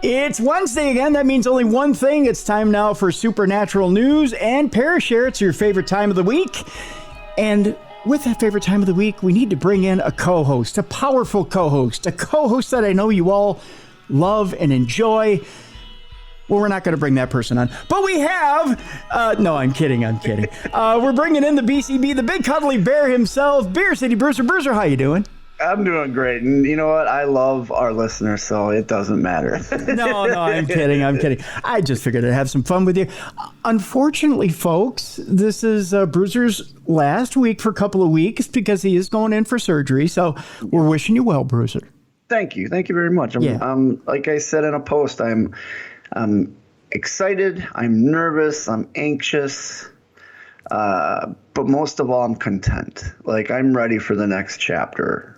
It's Wednesday again. That means only one thing. It's time now for supernatural news and Parashare. It's your favorite time of the week. And with that favorite time of the week, we need to bring in a co-host, a powerful co-host, a co-host that I know you all love and enjoy. Well, we're not going to bring that person on, but we have. No, I'm kidding. We're bringing in the BCB, the big cuddly bear himself, Beer City Bruiser. Bruiser, how you doing? I'm doing great. And you know what? I love our listeners, so it doesn't matter. No, I'm kidding. I just figured I'd have some fun with you. Unfortunately, folks, this is Bruiser's last week for a couple of weeks because he is going in for surgery. So we're wishing you well, Bruiser. Thank you. Thank you very much. I'm like I said in a post, I'm excited. I'm nervous. I'm anxious. But most of all, I'm content. Like, I'm ready for the next chapter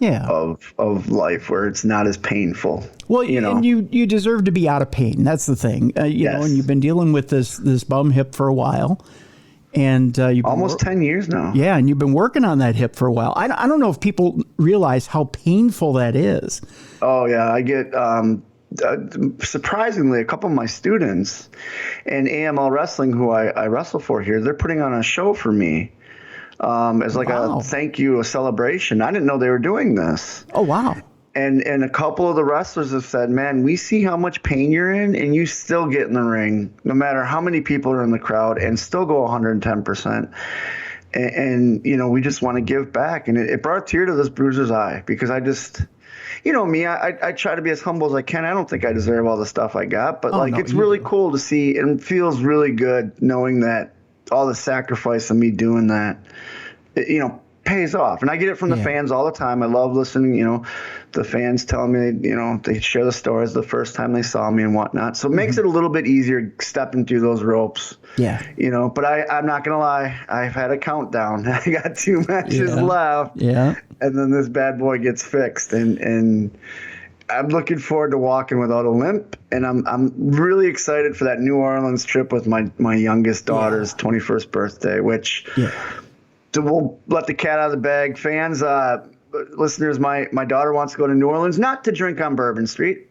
of life where it's not as painful. Well, and you deserve to be out of pain. That's the thing. You know, and you've been dealing with this bum hip for a while. And you've been almost 10 years now. Yeah, and you've been working on that hip for a while. I don't know if people realize how painful that is. Oh, yeah. I get... surprisingly, a couple of my students in AML Wrestling, who I wrestle for here, they're putting on a show for me as like a thank you, a celebration. I didn't know they were doing this. Oh, wow. And a couple of the wrestlers have said, man, we see how much pain you're in, and you still get in the ring, no matter how many people are in the crowd, and still go 110%. And you know, we just want to give back. And it brought a tear to this Bruiser's eye because I just... You know me, I try to be as humble as I can. I don't think I deserve all the stuff I got, but it's really cool to see, and it feels really good knowing that all the sacrifice of me doing that, pays off. And I get it from the fans all the time. I love listening, the fans telling me, they share the stories the first time they saw me and whatnot. So it makes it a little bit easier stepping through those ropes. Yeah. But I'm not going to lie. I've had a countdown. I got 2 matches left. Yeah. And then this bad boy gets fixed. And I'm looking forward to walking without a limp. And I'm really excited for that New Orleans trip with my youngest daughter's 21st birthday, which we'll let the cat out of the bag. Fans, listeners, my daughter wants to go to New Orleans, not to drink on Bourbon Street.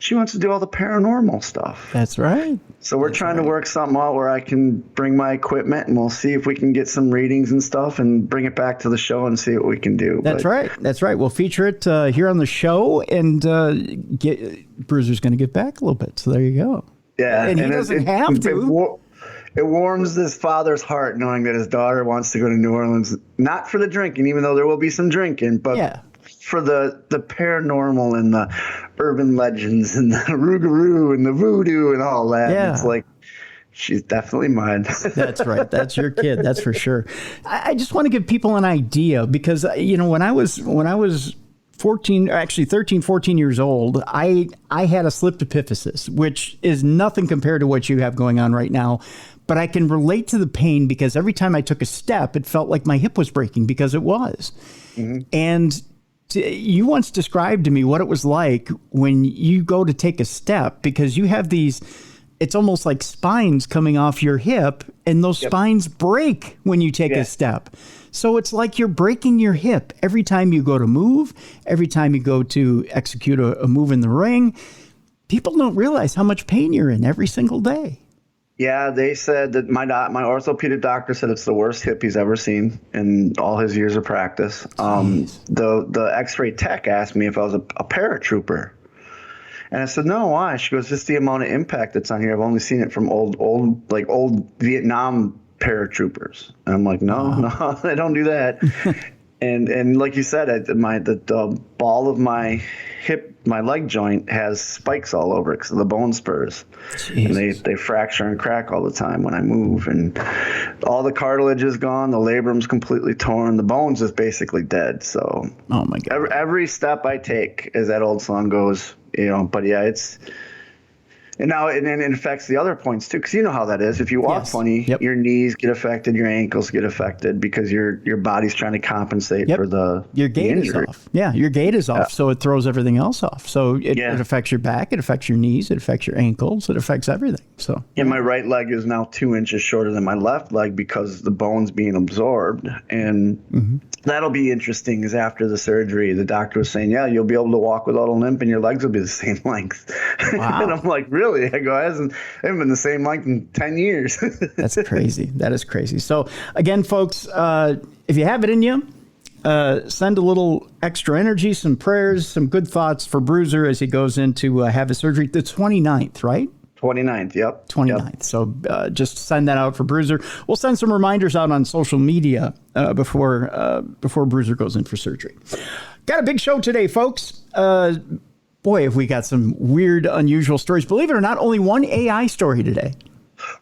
She wants to do all the paranormal stuff. That's right. So we're trying to work something out where I can bring my equipment, and we'll see if we can get some readings and stuff and bring it back to the show and see what we can do. That's right. We'll feature it here on the show, and Bruiser's going to get back a little bit. So there you go. Yeah. And he doesn't have to. It warms this father's heart knowing that his daughter wants to go to New Orleans, not for the drinking, even though there will be some drinking, but for the paranormal and the urban legends and the rougarou and the voodoo and all that. Yeah. It's like, she's definitely mine. That's right. That's your kid. That's for sure. I just want to give people an idea because, when I was 13, 14 years old, I had a slip epiphysis, which is nothing compared to what you have going on right now. But I can relate to the pain because every time I took a step, it felt like my hip was breaking because it was. Mm-hmm. And you once described to me what it was like when you go to take a step because you have these, it's almost like spines coming off your hip, and those spines break when you take a step. So it's like you're breaking your hip every time you go to move, every time you go to execute a move in the ring. People don't realize how much pain you're in every single day. Yeah, they said that my orthopedic doctor said it's the worst hip he's ever seen in all his years of practice. The X-ray tech asked me if I was a paratrooper. And I said, no, why? She goes, just the amount of impact that's on here. I've only seen it from old Vietnam paratroopers. And I'm like, no, they don't do that. and like you said, the ball of my hip, my leg joint has spikes all over it because of the bone spurs. Jesus. And they fracture and crack all the time when I move. And all the cartilage is gone. The labrum's completely torn. The bone's just basically dead. So oh my God. Every step I take, as that old song goes, but yeah, And now and then it affects the other points too, because you know how that is. If you walk funny, your knees get affected, your ankles get affected because your body's trying to compensate for your gait is off. Yeah, your gait is off, so it throws everything else off. So it affects your back, it affects your knees, it affects your ankles, it affects everything. So my right leg is now 2 inches shorter than my left leg because the bone's being absorbed, and that'll be interesting. Is after the surgery, the doctor was saying, "Yeah, you'll be able to walk without a limp, and your legs will be the same length." Wow. And I'm like, "Really?" I go, "I haven't been the same length in 10 years." That's crazy. That is crazy. So again, folks, if you have it in you, send a little extra energy, some prayers, some good thoughts for Bruiser as he goes in to have his surgery. The 29th, right? 29th, yep. 29th. Yep. So just send that out for Bruiser. We'll send some reminders out on social media before Bruiser goes in for surgery. Got a big show today, folks. Boy, have we got some weird, unusual stories. Believe it or not, only one AI story today.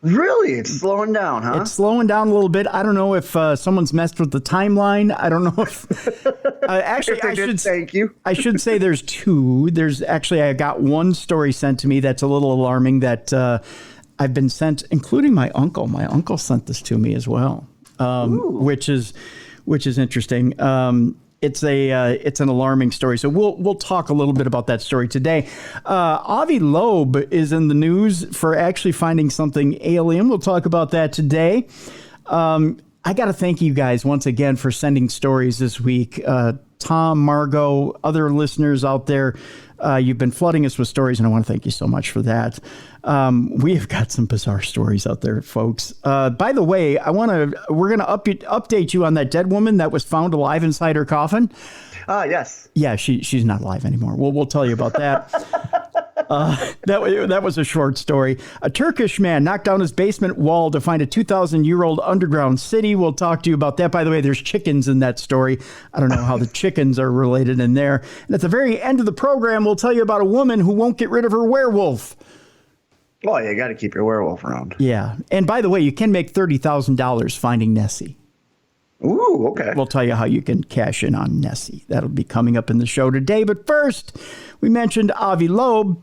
Really? It's slowing down, huh? It's slowing down a little bit. I don't know if someone's messed with the timeline. I don't know if... actually, thank you. I should say there's two. I got one story sent to me that's a little alarming that I've been sent, including my uncle. My uncle sent this to me as well, which is interesting. It's an alarming story. So we'll talk a little bit about that story today. Avi Loeb is in the news for actually finding something alien. We'll talk about that today. I got to thank you guys once again for sending stories this week. Tom, Margot, other listeners out there, you've been flooding us with stories, and I want to thank you so much for that. We have got some bizarre stories out there, folks. By the way, we're gonna update you on that dead woman that was found alive inside her coffin. Yes. Yeah, she's not alive anymore. We'll tell you about that. That was a short story. A Turkish man knocked down his basement wall to find a 2,000-year-old underground city. We'll talk to you about that. By the way, there's chickens in that story. I don't know how the chickens are related in there. And at the very end of the program, we'll tell you about a woman who won't get rid of her werewolf. Oh, you got to keep your werewolf around. Yeah. And by the way, you can make $30,000 finding Nessie. Ooh, okay. We'll tell you how you can cash in on Nessie. That'll be coming up in the show today. But first, we mentioned Avi Loeb.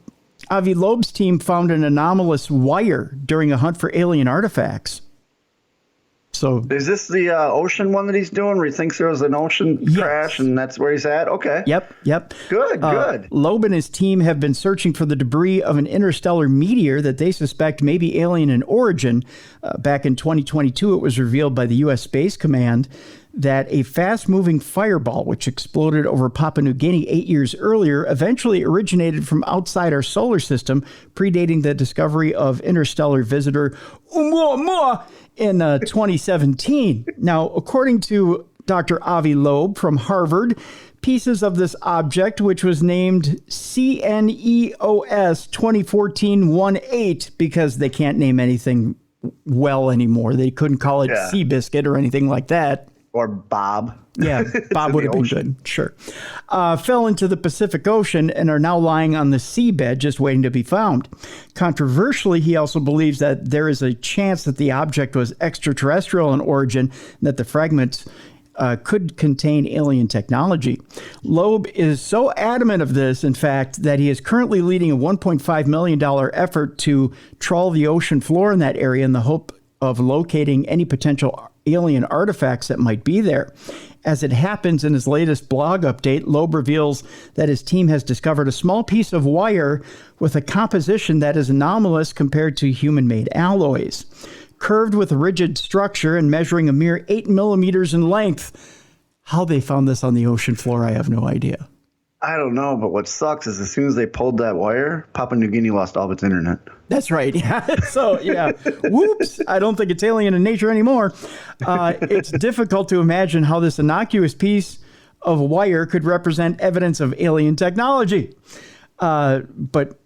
Avi Loeb's team found an anomalous wire during a hunt for alien artifacts. So, is this the ocean one that he's doing where he thinks there was an ocean crash and that's where he's at? Okay. Yep. Good. Loeb and his team have been searching for the debris of an interstellar meteor that they suspect may be alien in origin. Back in 2022, it was revealed by the U.S. Space Command that a fast-moving fireball, which exploded over Papua New Guinea 8 years earlier, eventually originated from outside our solar system, predating the discovery of interstellar visitor Oumuamua in 2017. Now, according to Dr. Avi Loeb from Harvard, pieces of this object, which was named CNEOS 2014-18, because they can't name anything well anymore. They couldn't call it Seabiscuit or anything like that. Or Bob. Yeah, Bob would have been good. Sure. Fell into the Pacific Ocean and are now lying on the seabed just waiting to be found. Controversially, he also believes that there is a chance that the object was extraterrestrial in origin and that the fragments could contain alien technology. Loeb is so adamant of this, in fact, that he is currently leading a $1.5 million effort to trawl the ocean floor in that area in the hope of locating any potential alien artifacts that might be there. As it happens, in his latest blog update, Loeb reveals that his team has discovered a small piece of wire with a composition that is anomalous compared to human-made alloys. Curved with a rigid structure and measuring a mere 8 millimeters in length. How they found this on the ocean floor, I have no idea. I don't know, but what sucks is as soon as they pulled that wire, Papua New Guinea lost all of its internet. That's right. Yeah. So, yeah. Whoops. I don't think it's alien in nature anymore. It's difficult to imagine how this innocuous piece of wire could represent evidence of alien technology. But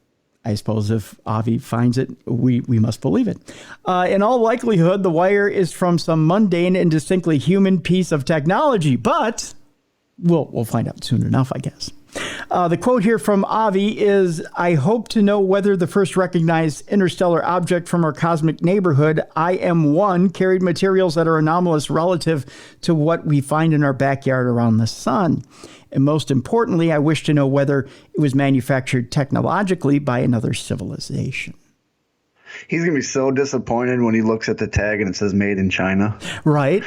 I suppose if Avi finds it, we must believe it. In all likelihood, the wire is from some mundane and distinctly human piece of technology, but we'll find out soon enough, I guess. The quote here from Avi is, I hope to know whether the first recognized interstellar object from our cosmic neighborhood, IM1, carried materials that are anomalous relative to what we find in our backyard around the sun. And most importantly, I wish to know whether it was manufactured technologically by another civilization. He's going to be so disappointed when he looks at the tag and it says made in China. Right.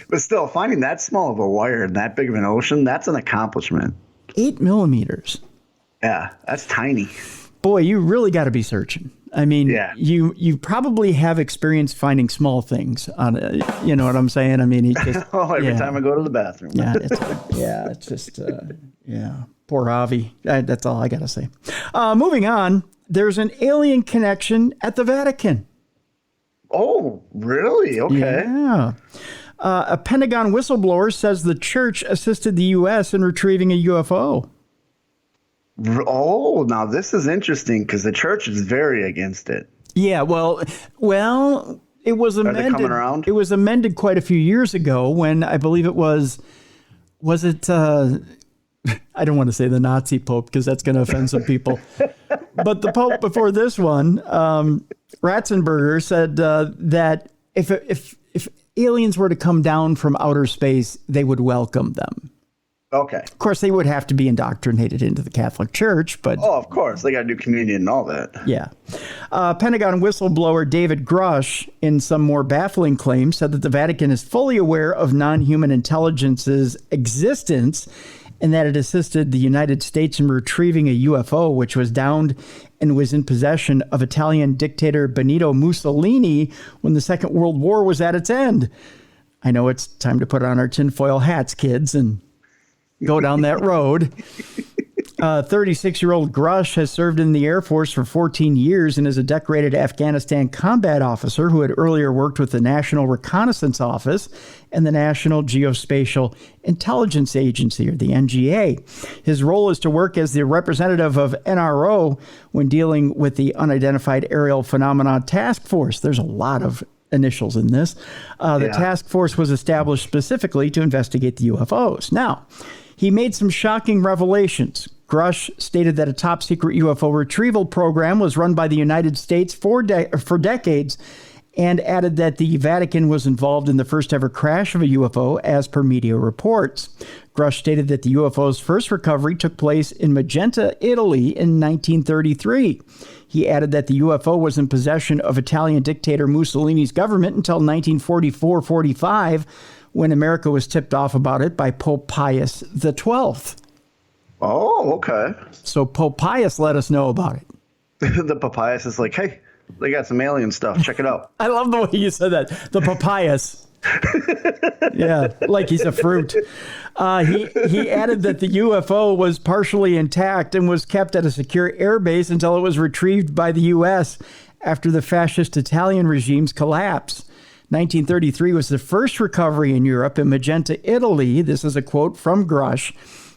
But still, finding that small of a wire in that big of an ocean, that's an accomplishment. 8 millimeters. Yeah, that's tiny. Boy, you really got to be searching. I mean, yeah. you probably have experience finding small things on it. You know what I'm saying? I mean, every time I go to the bathroom. It's just poor Avi. That's all I got to say. Moving on, there's an alien connection at the Vatican. Oh, really? Okay. Yeah. A Pentagon whistleblower says the church assisted the U.S. in retrieving a UFO. Oh, now this is interesting because the church is very against it. Yeah, well, it was amended. Are they coming around? It was amended quite a few years ago when I believe it was it, I don't want to say the Nazi Pope because that's going to offend some people. But the Pope before this one, Ratzenberger, said that if aliens were to come down from outer space, they would welcome them. Okay. Of course, they would have to be indoctrinated into the Catholic Church, but... Oh, of course. They got to do communion and all that. Yeah. Pentagon whistleblower David Grush, in some more baffling claims, said that the Vatican is fully aware of non-human intelligence's existence and that it assisted the United States in retrieving a UFO, which was downed and was in possession of Italian dictator Benito Mussolini when the Second World War was at its end. I know it's time to put on our tinfoil hats, kids, and go down that road. 36-year-old Grush has served in the Air Force for 14 years and is a decorated Afghanistan combat officer who had earlier worked with the National Reconnaissance Office and the National Geospatial Intelligence Agency, or the NGA. His role is to work as the representative of NRO when dealing with the Unidentified Aerial Phenomena Task Force. There's a lot of initials in this. The task force was established specifically to investigate the UFOs. Now, he made some shocking revelations. Grush stated that a top-secret UFO retrieval program was run by the United States for decades, and added that the Vatican was involved in the first-ever crash of a UFO, as per media reports. Grush stated that the UFO's first recovery took place in Magenta, Italy, in 1933. He added that the UFO was in possession of Italian dictator Mussolini's government until 1944-45, when America was tipped off about it by Pope Pius XII. Oh, okay. So Pope Pius let us know about it. The Pius is like, hey, they got some alien stuff. Check it out. I love the way you said that. The Pius. Yeah, like he's a fruit. He added that the UFO was partially intact and was kept at a secure airbase until it was retrieved by the U.S. after the fascist Italian regime's collapse. 1933 was the first recovery in Europe in Magenta, Italy. This is a quote from Grush.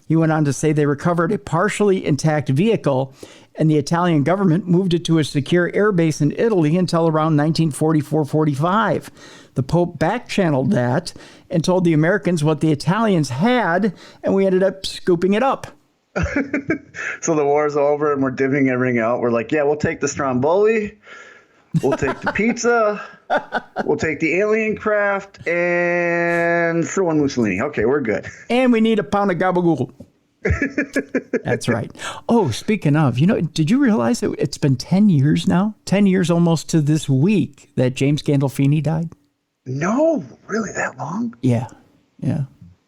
He went on to say they recovered a partially intact vehicle, and the Italian government moved it to a secure airbase in Italy until around 1944-45. The Pope back-channeled that and told the Americans what the Italians had, and we ended up scooping it up. So the war's over and we're divvying everything out. We're like, yeah, we'll take the Stromboli, we'll take the pizza, we'll take the alien craft, and throw in Mussolini. Okay, we're good. And we need a pound of gabagool. That's right. Oh, speaking of, did you realize that it's been 10 years now? 10 years almost to this week that James Gandolfini died? No, really that long? Yeah.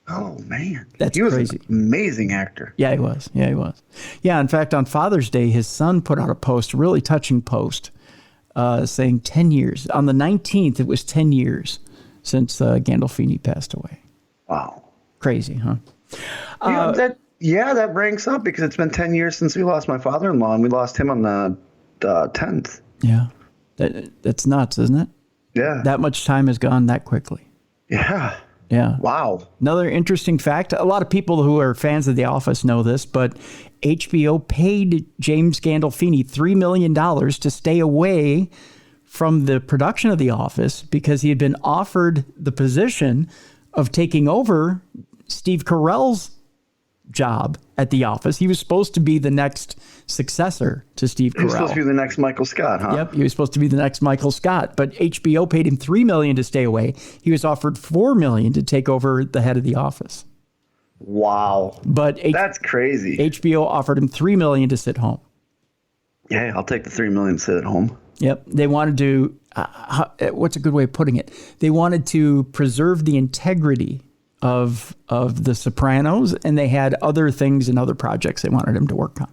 Oh, man. He was crazy. An amazing actor. Yeah, he was. Yeah, in fact, on Father's Day, his son put out a post, a really touching post, saying 10 years. On the 19th, it was 10 years since Gandolfini passed away. Wow. Crazy, huh? That ranks up because it's been 10 years since we lost my father-in-law, and we lost him on the 10th. Yeah. That's nuts, isn't it? Yeah. That much time has gone that quickly. Yeah. Yeah. Wow. Another interesting fact, a lot of people who are fans of The Office know this, but HBO paid James Gandolfini $3 million to stay away from the production of The Office because he had been offered the position of taking over Steve Carell's job at the office. He was supposed to be the next successor to Steve Carell. He was supposed to be the next Michael Scott, huh? Yep, he was supposed to be the next Michael Scott, but HBO paid him $3 million to stay away. He was offered $4 million to take over the head of the office. Wow. But that's crazy. HBO offered him $3 million to sit home. Yeah, I'll take the $3 million to sit at home. Yep. They wanted to, what's a good way of putting it? They wanted to preserve the integrity of The Sopranos, and they had other things and other projects they wanted him to work on.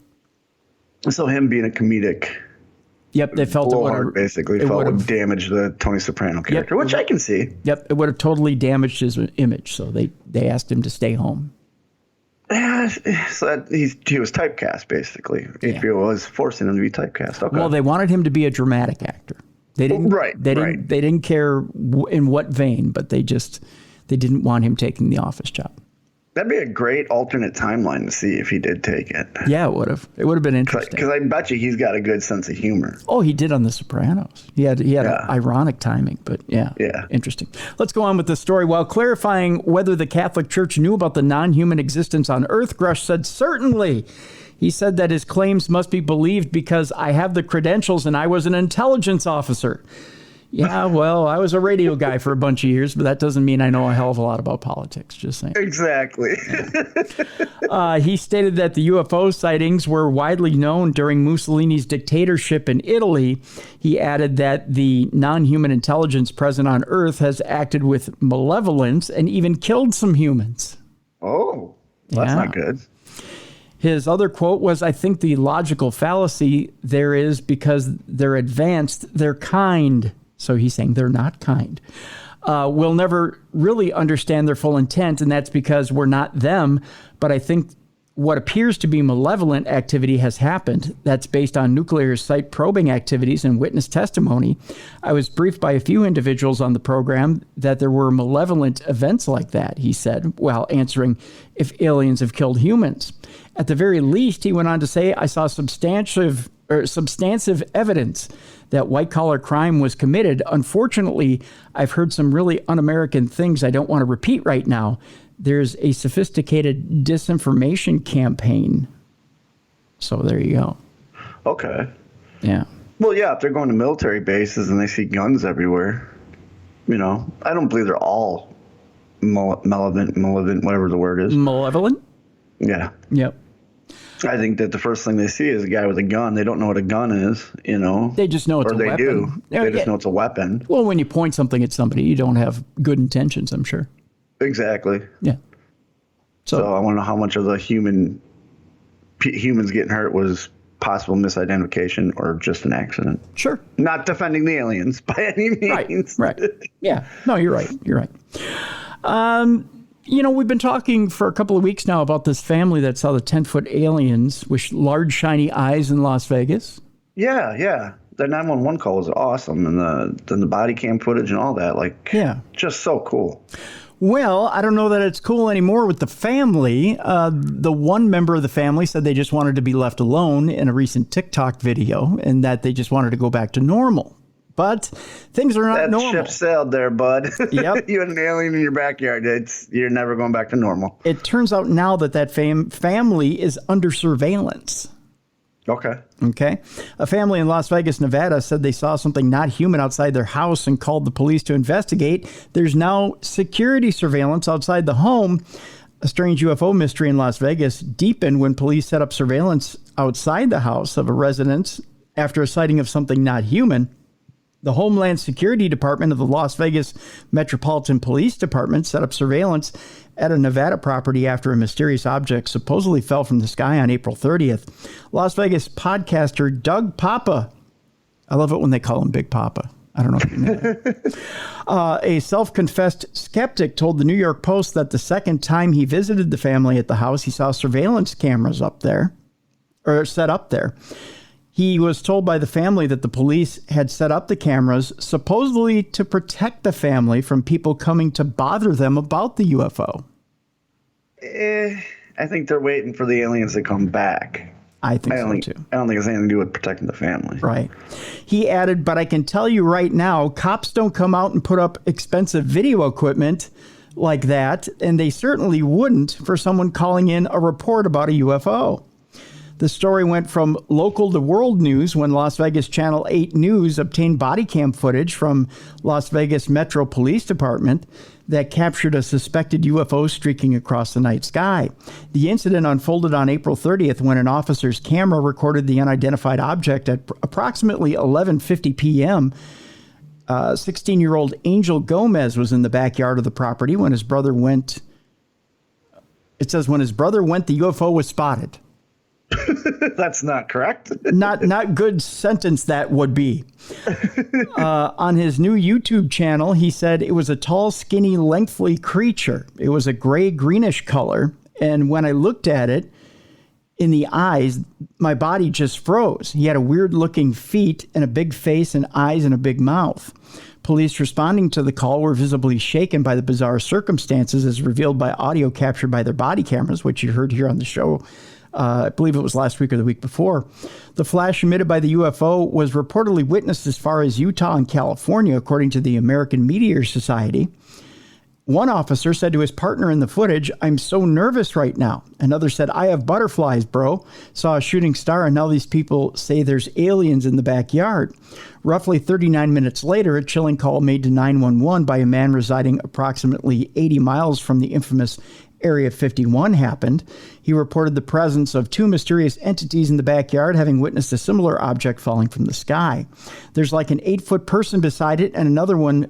So him being a comedic, yep, they felt it would damage the Tony Soprano character, which I can see. Yep, it would have totally damaged his image. So they asked him to stay home. Yeah, so he was typecast basically. Yeah. HBO was forcing him to be typecast. Okay. Well, they wanted him to be a dramatic actor. They didn't. They didn't care in what vein, but they didn't want him taking the office job. That'd be a great alternate timeline to see if he did take it. Yeah, it would have. It would have been interesting. Because I bet you he's got a good sense of humor. Oh, he did on The Sopranos. He had ironic timing, but yeah, interesting. Let's go on with the story. While clarifying whether the Catholic Church knew about the non-human existence on Earth, Grush said, certainly. He said that his claims must be believed because I have the credentials and I was an intelligence officer. Yeah, well, I was a radio guy for a bunch of years, but that doesn't mean I know a hell of a lot about politics, just saying. Exactly. He stated that the UFO sightings were widely known during Mussolini's dictatorship in Italy. He added that the non-human intelligence present on Earth has acted with malevolence and even killed some humans. Oh, that's not good. His other quote was, I think the logical fallacy there is because they're advanced, they're kind. So he's saying they're not kind. We'll never really understand their full intent, and that's because we're not them. But I think what appears to be malevolent activity has happened. That's based on nuclear site probing activities and witness testimony. I was briefed by a few individuals on the program that there were malevolent events like that, he said, while answering if aliens have killed humans. At the very least, he went on to say, I saw substantive evidence that white-collar crime was committed. Unfortunately, I've heard some really un-American things I don't want to repeat right now. There's a sophisticated disinformation campaign. So there you go. Okay. Yeah. Well, yeah, if they're going to military bases and they see guns everywhere, I don't believe they're all malevolent, whatever the word is. Malevolent? Yeah. Yep. I think that the first thing they see is a guy with a gun. They don't know what a gun is, They just know it's a weapon. Or they do. They just know it's a weapon. Well, when you point something at somebody, you don't have good intentions, I'm sure. Exactly. Yeah. So I want to know how much of the humans getting hurt was possible misidentification or just an accident. Sure. Not defending the aliens by any means. Right. Yeah. No, you're right. You're right. We've been talking for a couple of weeks now about this family that saw the 10-foot aliens with large, shiny eyes in Las Vegas. Yeah. Their 911 call was awesome. And then the body cam footage and all that. Just so cool. Well, I don't know that it's cool anymore with the family. The one member of the family said they just wanted to be left alone in a recent TikTok video and that they just wanted to go back to normal. But things are not normal. That ship sailed there, bud. Yep. You had an alien in your backyard. You're never going back to normal. It turns out now that family is under surveillance. Okay. A family in Las Vegas, Nevada said they saw something not human outside their house and called the police to investigate. There's now security surveillance outside the home. A strange UFO mystery in Las Vegas deepened when police set up surveillance outside the house of a residence after a sighting of something not human. The Homeland Security Department of the Las Vegas Metropolitan Police Department set up surveillance at a Nevada property after a mysterious object supposedly fell from the sky on April 30th. Las Vegas podcaster Doug Papa, I love it when they call him Big Papa. I don't know if you know that. A self-confessed skeptic told the New York Post that the second time he visited the family at the house, he saw surveillance cameras up there, or set up there. He was told by the family that the police had set up the cameras supposedly to protect the family from people coming to bother them about the UFO. I think they're waiting for the aliens to come back. I think so, too. I don't think it has anything to do with protecting the family. Right. He added, but I can tell you right now, cops don't come out and put up expensive video equipment. like that, and they certainly wouldn't for someone calling in a report about a UFO. The story went from local to world news when Las Vegas Channel 8 News obtained body cam footage from Las Vegas Metro Police Department that captured a suspected UFO streaking across the night sky. The incident unfolded on April 30th when an officer's camera recorded the unidentified object at approximately 11:50 p.m. 16-year-old Angel Gomez was in the backyard of the property when his brother went. It says when his brother went, the UFO was spotted. That's not correct. Not good sentence that would be. On his new YouTube channel, he said it was a tall, skinny, lengthy creature. It was a gray-greenish color, and when I looked at it in the eyes, my body just froze. He had a weird-looking feet and a big face and eyes and a big mouth. Police responding to the call were visibly shaken by the bizarre circumstances as revealed by audio captured by their body cameras, which you heard here on the show. I believe it was last week or the week before. The flash emitted by the UFO was reportedly witnessed as far as Utah and California, according to the American Meteor Society. One officer said to his partner in the footage, "I'm so nervous right now." Another said, "I have butterflies, bro. Saw a shooting star, and now these people say there's aliens in the backyard." Roughly 39 minutes later, a chilling call made to 911 by a man residing approximately 80 miles from the infamous Area 51 happened. He reported the presence of two mysterious entities in the backyard, having witnessed a similar object falling from the sky. There's like an 8-foot person beside it, and another one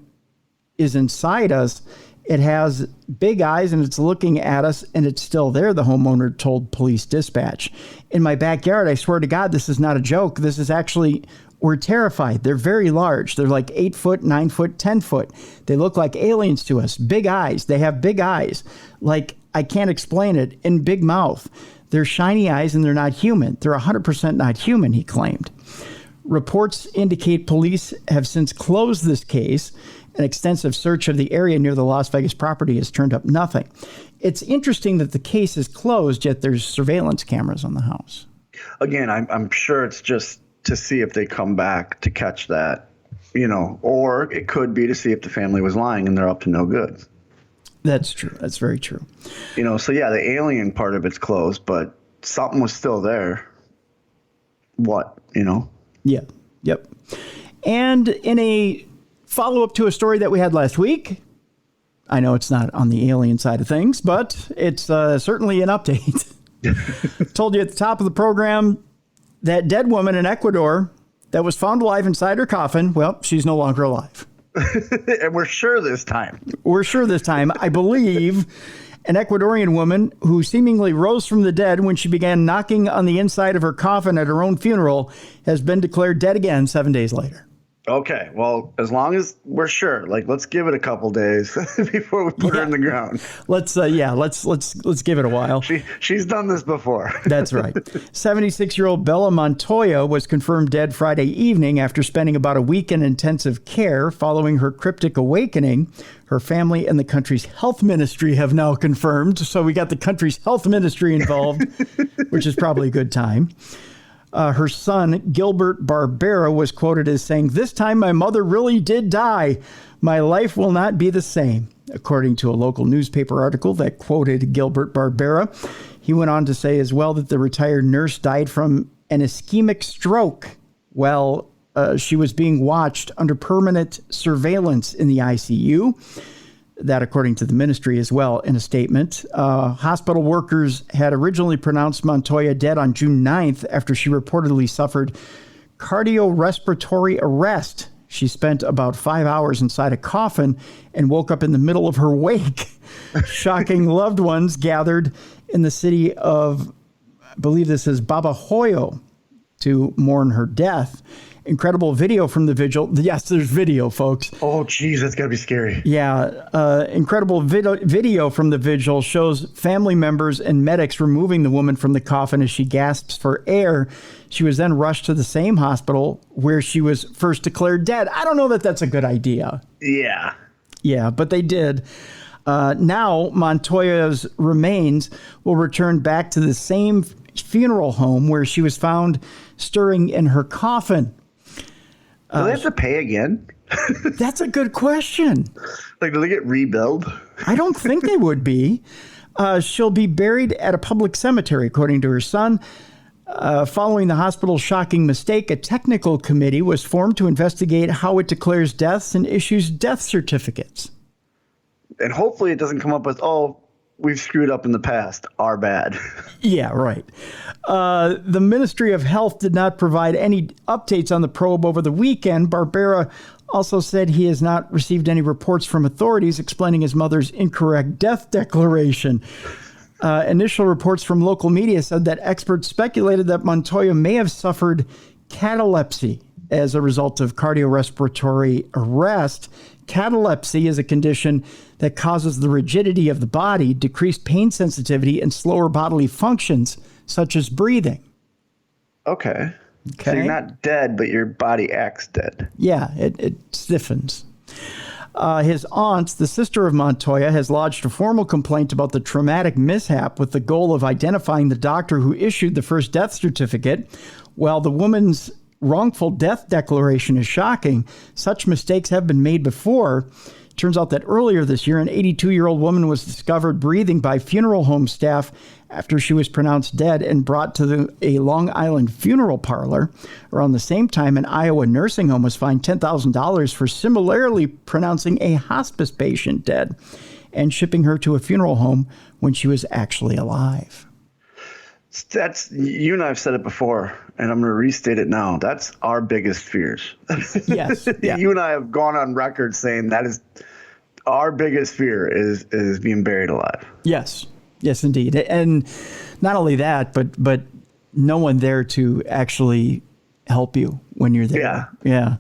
is inside us. It has big eyes, and it's looking at us, and it's still there, the homeowner told police dispatch. "In my backyard, I swear to God, this is not a joke. This is actually, we're terrified. They're very large. They're like 8 foot, 9 foot, 10 foot. They look like aliens to us. Big eyes. They have big eyes. Like, I can't explain it. And big mouth. They're shiny eyes, and they're not human. They're 100% not human," he claimed. Reports indicate police have since closed this case. An extensive search of the area near the Las Vegas property has turned up nothing. It's interesting that the case is closed, yet there's surveillance cameras on the house. Again, I'm sure it's just to see if they come back to catch that, or it could be to see if the family was lying and they're up to no good. That's true. That's very true. So yeah, the alien part of it's closed, but something was still there. What, Yeah. Yep. And in a follow-up to a story that we had last week, I know it's not on the alien side of things, but it's certainly an update. Told you at the top of the program, that dead woman in Ecuador that was found alive inside her coffin, well, she's no longer alive. And we're sure this time. I believe an Ecuadorian woman who seemingly rose from the dead when she began knocking on the inside of her coffin at her own funeral has been declared dead again 7 days later. Okay, well, as long as we're sure, let's give it a couple days before we put her in the ground. Let's give it a while. She's done this before. That's right. 76-year-old Bella Montoya was confirmed dead Friday evening after spending about a week in intensive care following her cryptic awakening. Her family and the country's health ministry have now confirmed. So we got the country's health ministry involved, which is probably a good time. Her son, Gilbert Barbera, was quoted as saying, "This time my mother really did die. My life will not be the same," according to a local newspaper article that quoted Gilbert Barbera. He went on to say as well that the retired nurse died from an ischemic stroke while she was being watched under permanent surveillance in the ICU. That, according to the ministry as well, in a statement. Hospital workers had originally pronounced Montoya dead on June 9th after she reportedly suffered cardiorespiratory arrest. She spent about 5 hours inside a coffin and woke up in the middle of her wake. Shocking loved ones gathered in the city of, I believe this is Babahoyo, to mourn her death. Incredible video from the vigil. Yes, there's video, folks. Oh, geez, that's got to be scary. Yeah. Incredible video from the vigil shows family members and medics removing the woman from the coffin as she gasps for air. She was then rushed to the same hospital where she was first declared dead. I don't know that that's a good idea. Yeah. Yeah, but they did. Now, Montoya's remains will return back to the same funeral home where she was found stirring in her coffin. Do they have to pay again? That's a good question. Like, do they get rebuilt? I don't think they would be. She'll be buried at a public cemetery, according to her son. Following the hospital's shocking mistake, a technical committee was formed to investigate how it declares deaths and issues death certificates. And hopefully it doesn't come up with, oh, we've screwed up in the past. Our bad. Yeah, right. The Ministry of Health did not provide any updates on the probe over the weekend. Barbera also said he has not received any reports from authorities explaining his mother's incorrect death declaration. Initial reports from local media said that experts speculated that Montoya may have suffered catalepsy as a result of cardiorespiratory arrest. Catalepsy is a condition that causes the rigidity of the body, decreased pain sensitivity, and slower bodily functions, such as breathing. Okay. So you're not dead, but your body acts dead. Yeah, it stiffens. His aunt, the sister of Montoya, has lodged a formal complaint about the traumatic mishap with the goal of identifying the doctor who issued the first death certificate. While the woman's wrongful death declaration is shocking, such mistakes have been made before. Turns out that earlier this year, an 82-year-old woman was discovered breathing by funeral home staff after she was pronounced dead and brought to a Long Island funeral parlor. Around the same time, an Iowa nursing home was fined $10,000 for similarly pronouncing a hospice patient dead and shipping her to a funeral home when she was actually alive. That's, you and I have said it before, and I'm going to restate it now. That's our biggest fears. Yes. Yeah. You and I have gone on record saying that is our biggest fear is being buried alive. Yes. Yes, indeed. And not only that, but no one there to actually help you when you're there. Yeah. Yeah.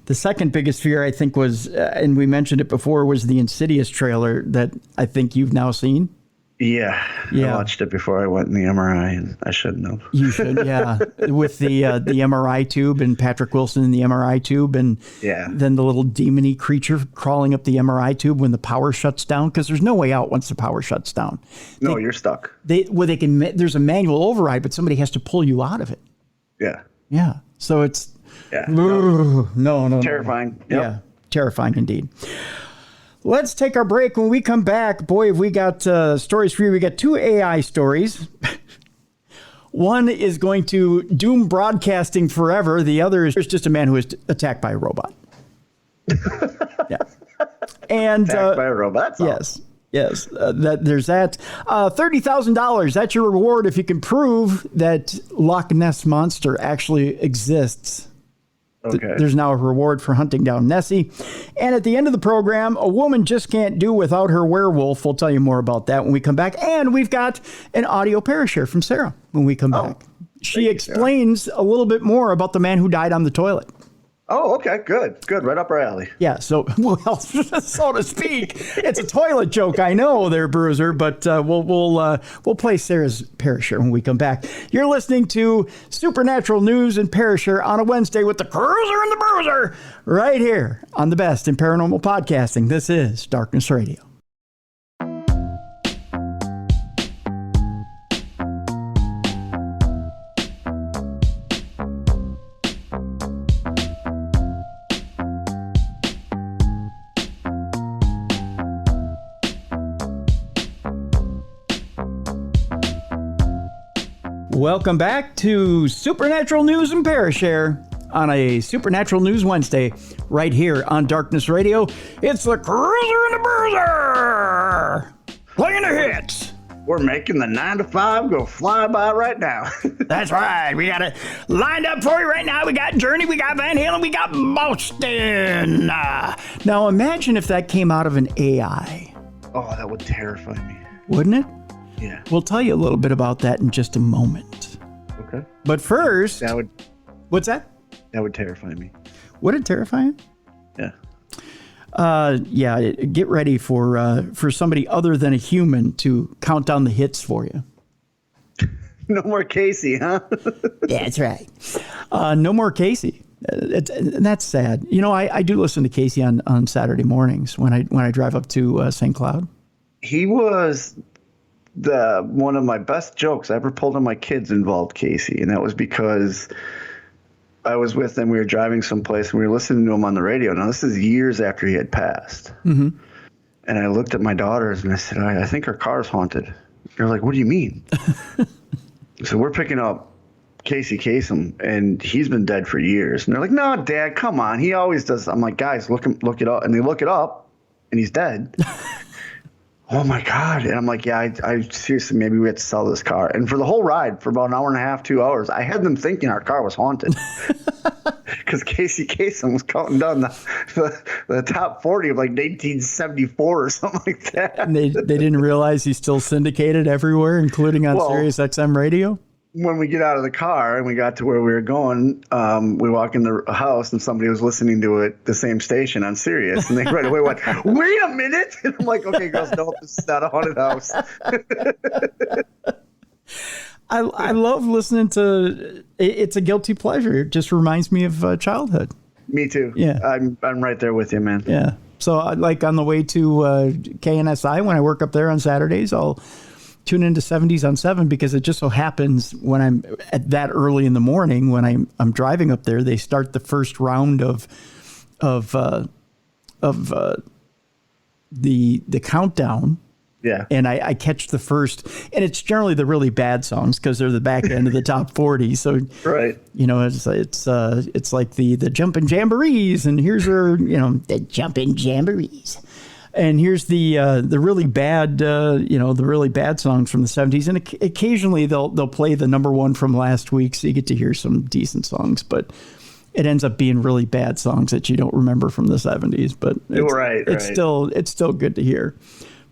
The second biggest fear, I think, was, and we mentioned it before, was the Insidious trailer that I think you've now seen. Yeah. I watched it before I went in the MRI, and I shouldn't have. You should, yeah. With the MRI tube and Patrick Wilson in the MRI tube, and then the little demon-y creature crawling up the MRI tube when the power shuts down, because there's no way out once the power shuts down. No, you're stuck. They can. There's a manual override, but somebody has to pull you out of it. Yeah. Yeah. So it's no. Terrifying. Yep. Yeah, terrifying indeed. Let's take our break. When we come back, boy, have we got stories for you. We got 2 AI stories. One is going to doom broadcasting forever. The other is just a man who was attacked by a robot. Yeah. And attacked by a robot? Yes. There's that. $30,000. That's your reward if you can prove that Loch Ness Monster actually exists. Okay. There's now a reward for hunting down Nessie. And at the end of the program, a woman just can't do without her werewolf. We'll tell you more about that when we come back. And we've got an audio Parashare from Sarah when we come back. She explains a little bit more about the man who died on the toilet. Oh, okay. Good. Right up our alley. Yeah. So, well, so to speak, it's a toilet joke. I know there, Bruiser, but we'll play Sarah's Parashare when we come back. You're listening to Supernatural News and Parashare on a Wednesday with the Cruiser and the Bruiser right here on the best in paranormal podcasting. This is Darkness Radio. Welcome back to Supernatural News and Parashare on a Supernatural News Wednesday right here on Darkness Radio. It's the Cruiser and the Bruiser playing the hits. We're making the 9 to 5 go fly by right now. That's right. We got it lined up for you right now. We got Journey, we got Van Halen, we got Boston. Now imagine if that came out of an AI. Oh, that would terrify me. Wouldn't it? Yeah. We'll tell you a little bit about that in just a moment. Okay. But first... What's that? That would terrify me. Would it terrify you? Yeah. Get ready for somebody other than a human to count down the hits for you. No more Casey, huh? Yeah, that's right. No more Casey. That's sad. You know, I do listen to Casey on Saturday mornings when I drive up to St. Cloud. He was one of my best jokes I ever pulled on my kids involved Casey, and that was because I was with him. We were driving someplace and we were listening to him on the radio. Now, this is years after he had passed. Mm-hmm. And I looked at my daughters and I said, I think our car's haunted. They're like, what do you mean? So we're picking up Casey Kasem, and he's been dead for years. And they're like, no, Dad, come on. He always does. I'm like, guys, look it up. And they look it up, and he's dead. Oh, my God. And I'm like, yeah, I seriously, maybe we have to sell this car. And for the whole ride, for about an hour and a half, 2 hours, I had them thinking our car was haunted. Because Casey Kasem was counting down the top 40 of like 1974 or something like that. And they didn't realize he's still syndicated everywhere, including on Sirius XM radio? When we get out of the car and we got to where we were going, we walk in the house and somebody was listening to it, the same station on Sirius, and they right away went, wait a minute. And I'm like, okay, girls, no, this is not a haunted house. I love listening to it's a guilty pleasure. It just reminds me of childhood. Me too. Yeah. I'm right there with you, man. Yeah. So like on the way to KNSI, when I work up there on Saturdays, I'll tune into 70s on 7 because it just so happens when I'm at that early in the morning, when I'm driving up there, they start the first round of the countdown. Yeah. And I catch the first, and it's generally the really bad songs because they're the back end of the top 40. So, right. You know, it's like the jumpin' jamborees, and here's our, the jumpin' jamborees. And here's the really bad, the really bad songs from the 70s. And occasionally they'll play the number one from last week, so you get to hear some decent songs. But it ends up being really bad songs that you don't remember from the 70s. But it's still good to hear.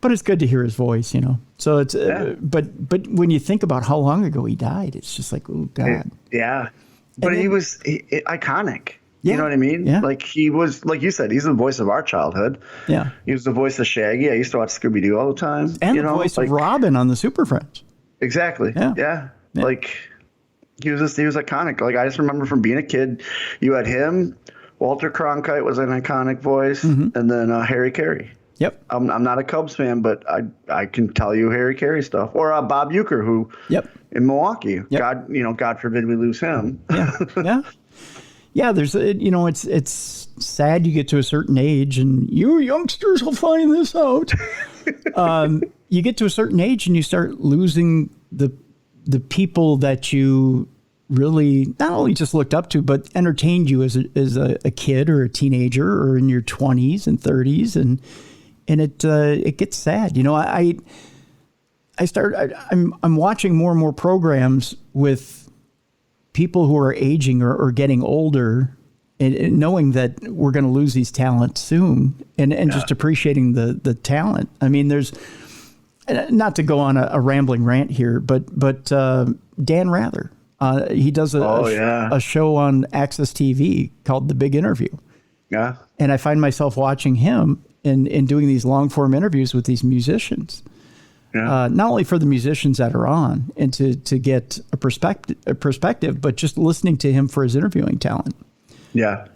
But it's good to hear his voice, So it's but when you think about how long ago he died, it's just like, oh God. Yeah, but he was iconic. Yeah. You know what I mean? Yeah. Like he was, like you said, he's the voice of our childhood. Yeah. He was the voice of Shaggy. I used to watch Scooby-Doo all the time. And the voice of Robin on the Super Friends. Exactly. Yeah. Like he was iconic. Like I just remember from being a kid, you had him, Walter Cronkite was an iconic voice, and then Harry Carey. Yep. I'm not a Cubs fan, but I can tell you Harry Carey stuff. Or Bob Uecker, who in Milwaukee. Yep. God forbid we lose him. Yeah. Yeah, there's it's sad you get to a certain age, and you youngsters will find this out. You get to a certain age and you start losing the people that you really not only just looked up to, but entertained you as a kid or a teenager or in your 20s and 30s, and it gets sad. I'm watching more and more programs with people who are aging or getting older, and knowing that we're going to lose these talents soon, and just appreciating the talent. I mean, there's not to go on a rambling rant here, but Dan Rather, he does a show on Access TV called The Big Interview. Yeah. And I find myself watching him and doing these long form interviews with these musicians. Yeah. Not only for the musicians that are on and to get a perspective, but just listening to him for his interviewing talent. Yeah.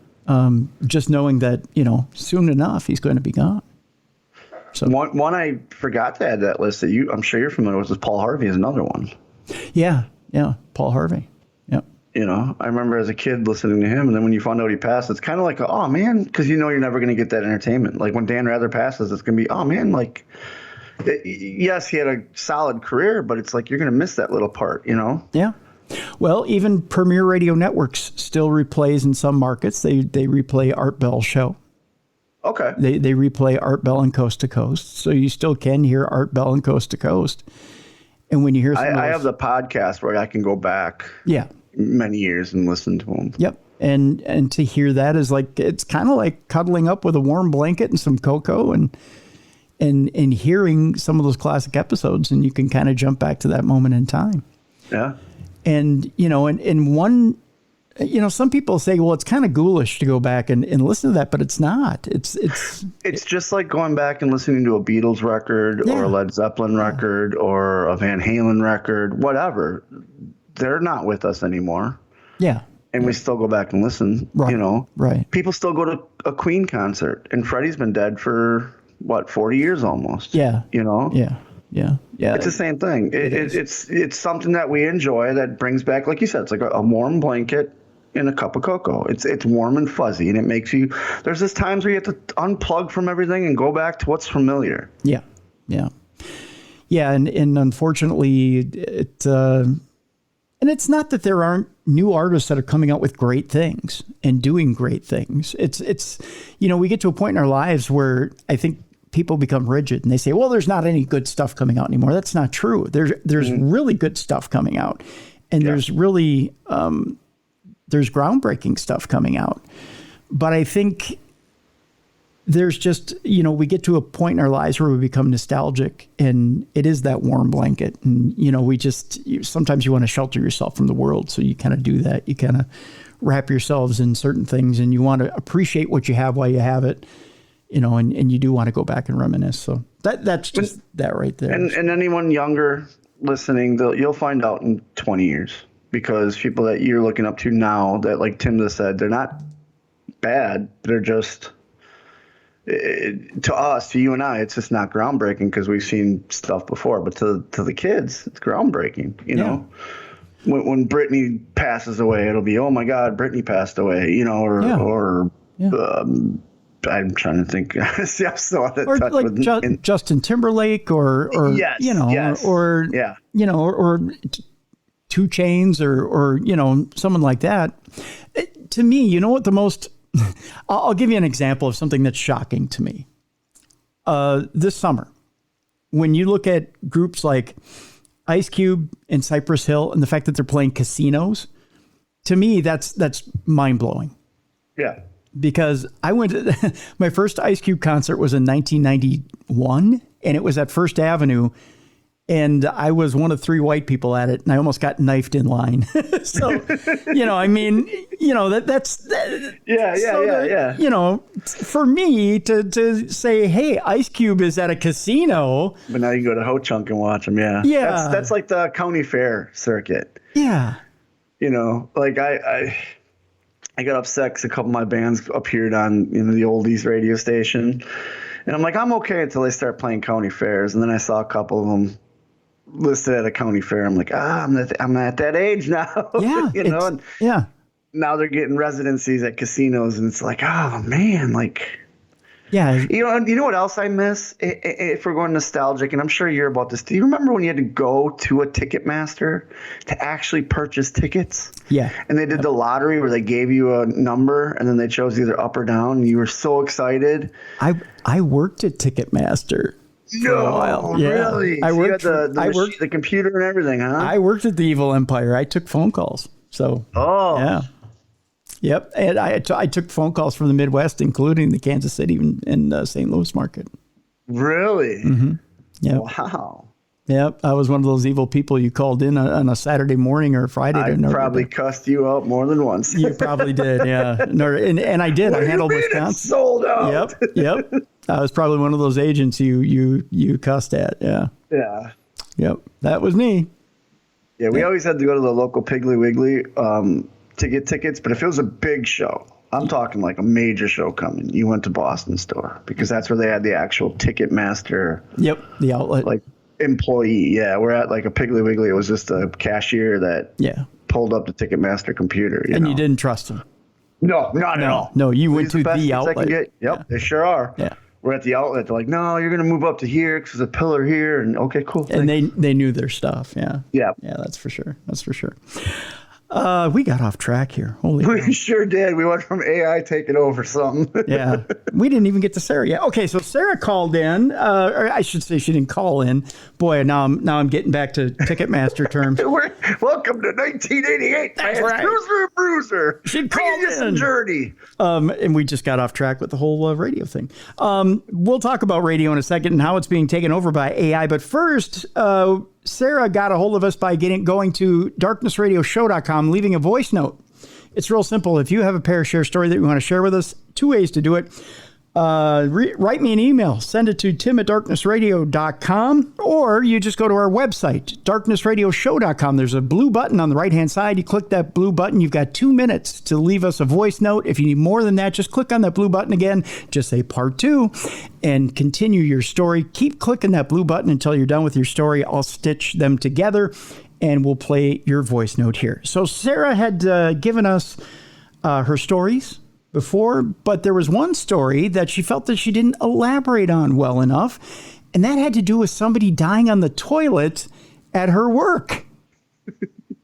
Just knowing that, soon enough he's going to be gone. So one I forgot to add that list that I'm sure you're familiar with is Paul Harvey is another one. Yeah. Paul Harvey. Yep. I remember as a kid listening to him, and then when you found out he passed, it's kind of like, oh man, because you're never going to get that entertainment. Like when Dan Rather passes, it's going to be, oh man, like. Yes, he had a solid career, but it's like you're going to miss that little part, Yeah. Well, even Premier Radio Networks still replays in some markets. They replay Art Bell's show. Okay. They replay Art Bell and Coast to Coast, so you still can hear Art Bell and Coast to Coast. And when you hear, I have the podcast where I can go back. Many years and listen to them. Yep. And to hear that is like, it's kind of like cuddling up with a warm blanket and some cocoa and hearing some of those classic episodes, and you can kind of jump back to that moment in time. Yeah. And, in one, some people say, well, it's kind of ghoulish to go back and listen to that, but it's not. It's just like going back and listening to a Beatles record or a Led Zeppelin record or a Van Halen record, whatever. They're not with us anymore. Yeah. And we still go back and listen, Right. People still go to a Queen concert, and Freddie's been dead for 40 years almost. Yeah. Yeah. It's the same thing. It is. It's something that we enjoy that brings back, like you said, it's like a warm blanket, in a cup of cocoa. It's warm and fuzzy, and it makes you. There's just times where you have to unplug from everything and go back to what's familiar. Yeah, and unfortunately, and it's not that there aren't new artists that are coming out with great things and doing great things. It's we get to a point in our lives where I think people become rigid and they say, well, there's not any good stuff coming out anymore. That's not true. There's really good stuff coming out, and there's really there's groundbreaking stuff coming out. But I think there's just, we get to a point in our lives where we become nostalgic, and it is that warm blanket. And, sometimes you want to shelter yourself from the world. So you kind of do that. You kind of wrap yourselves in certain things, and you want to appreciate what you have while you have it, and you do want to go back and reminisce. So that's just that right there. And anyone younger listening, you'll find out in 20 years, because people that you're looking up to now that, like Tim just said, they're not bad. They're just, to us, to you and I, it's just not groundbreaking because we've seen stuff before. But to the kids, it's groundbreaking. You know, when Britney passes away, it'll be, oh my God, Britney passed away. I'm trying to think. See, I'm so out of touch like with Justin Timberlake, or or 2 Chainz, or someone like that. To me, what the most. I'll give you an example of something that's shocking to me. This summer, when you look at groups like Ice Cube and Cypress Hill, and the fact that they're playing casinos, to me, that's mind blowing. Yeah. Because I went to my first Ice Cube concert was in 1991, and it was at First Avenue. And I was one of 3 white people at it, and I almost got knifed in line. So, that's. For me to say, hey, Ice Cube is at a casino. But now you go to Ho Chunk and watch him, yeah. Yeah. That's like the county fair circuit. Yeah. Like I got upset because a couple of my bands appeared on the oldies radio station. And I'm like, I'm okay until they start playing county fairs. And then I saw a couple of them listed at a county fair. I'm like, I'm at that age now. Yeah. And now they're getting residencies at casinos, and it's like, oh man, like, yeah. You know what else I miss? If we're going nostalgic, and I'm sure you're about this. Do you remember when you had to go to a Ticketmaster to actually purchase tickets? Yeah. And they did the lottery where they gave you a number, and then they chose either up or down, and you were so excited. I worked at Ticketmaster. No, really? I worked. I worked the computer and everything, huh? I worked at the Evil Empire. I took phone calls. So. Oh. Yeah. Yep, and I took phone calls from the Midwest, including the Kansas City and St. Louis market. Really? Mm-hmm. Yep. Wow. Yep, I was one of those evil people you called in on a Saturday morning or Friday. I probably cussed you out more than once. You probably did, yeah. And I did. I handled Wisconsin. It's sold out. Yep. I was probably one of those agents you cussed at. Yeah. Yeah. Yep. That was me. Yeah, we always had to go to the local Piggly Wiggly to get tickets, but if it was a big show, I'm talking like a major show coming, you went to Boston store, because that's where they had the actual Ticketmaster. Yep, the outlet. Like employee. Yeah, we're at like a Piggly Wiggly. It was just a cashier that pulled up the Ticketmaster computer. You didn't trust him. No, not at all. No, you went to the outlet. Yep, they sure are. Yeah. We're at the outlet. They're like, no, you're going to move up to here because there's a pillar here. And okay, cool. And they knew their stuff. Yeah. Yeah. Yeah, that's for sure. We got off track here. Holy We cow. sure did. We went from AI taking over something. Yeah. We didn't even get to Sarah yet. Okay, so Sarah called in. Or I should say she didn't call in. Boy, now I'm getting back to Ticketmaster terms. Welcome to 1988. That's right. Bruiser. She called in. Some journey. And we just got off track with the whole radio thing. We'll talk about radio in a second and how it's being taken over by AI. But first, Sarah got a hold of us by going to darknessradioshow.com, leaving a voice note. It's real simple. If you have a Parashare story that you want to share with us, 2 ways to do it. Write me an email. Send it to tim@darknessradio.com, or you just go to our website, darknessradioshow.com. There's a blue button on the right-hand side. You click that blue button. You've got 2 minutes to leave us a voice note. If you need more than that, just click on that blue button again. Just say part 2 and continue your story. Keep clicking that blue button until you're done with your story. I'll stitch them together, and we'll play your voice note here. So Sarah had given us her stories before, but there was one story that she felt that she didn't elaborate on well enough, and that had to do with somebody dying on the toilet at her work.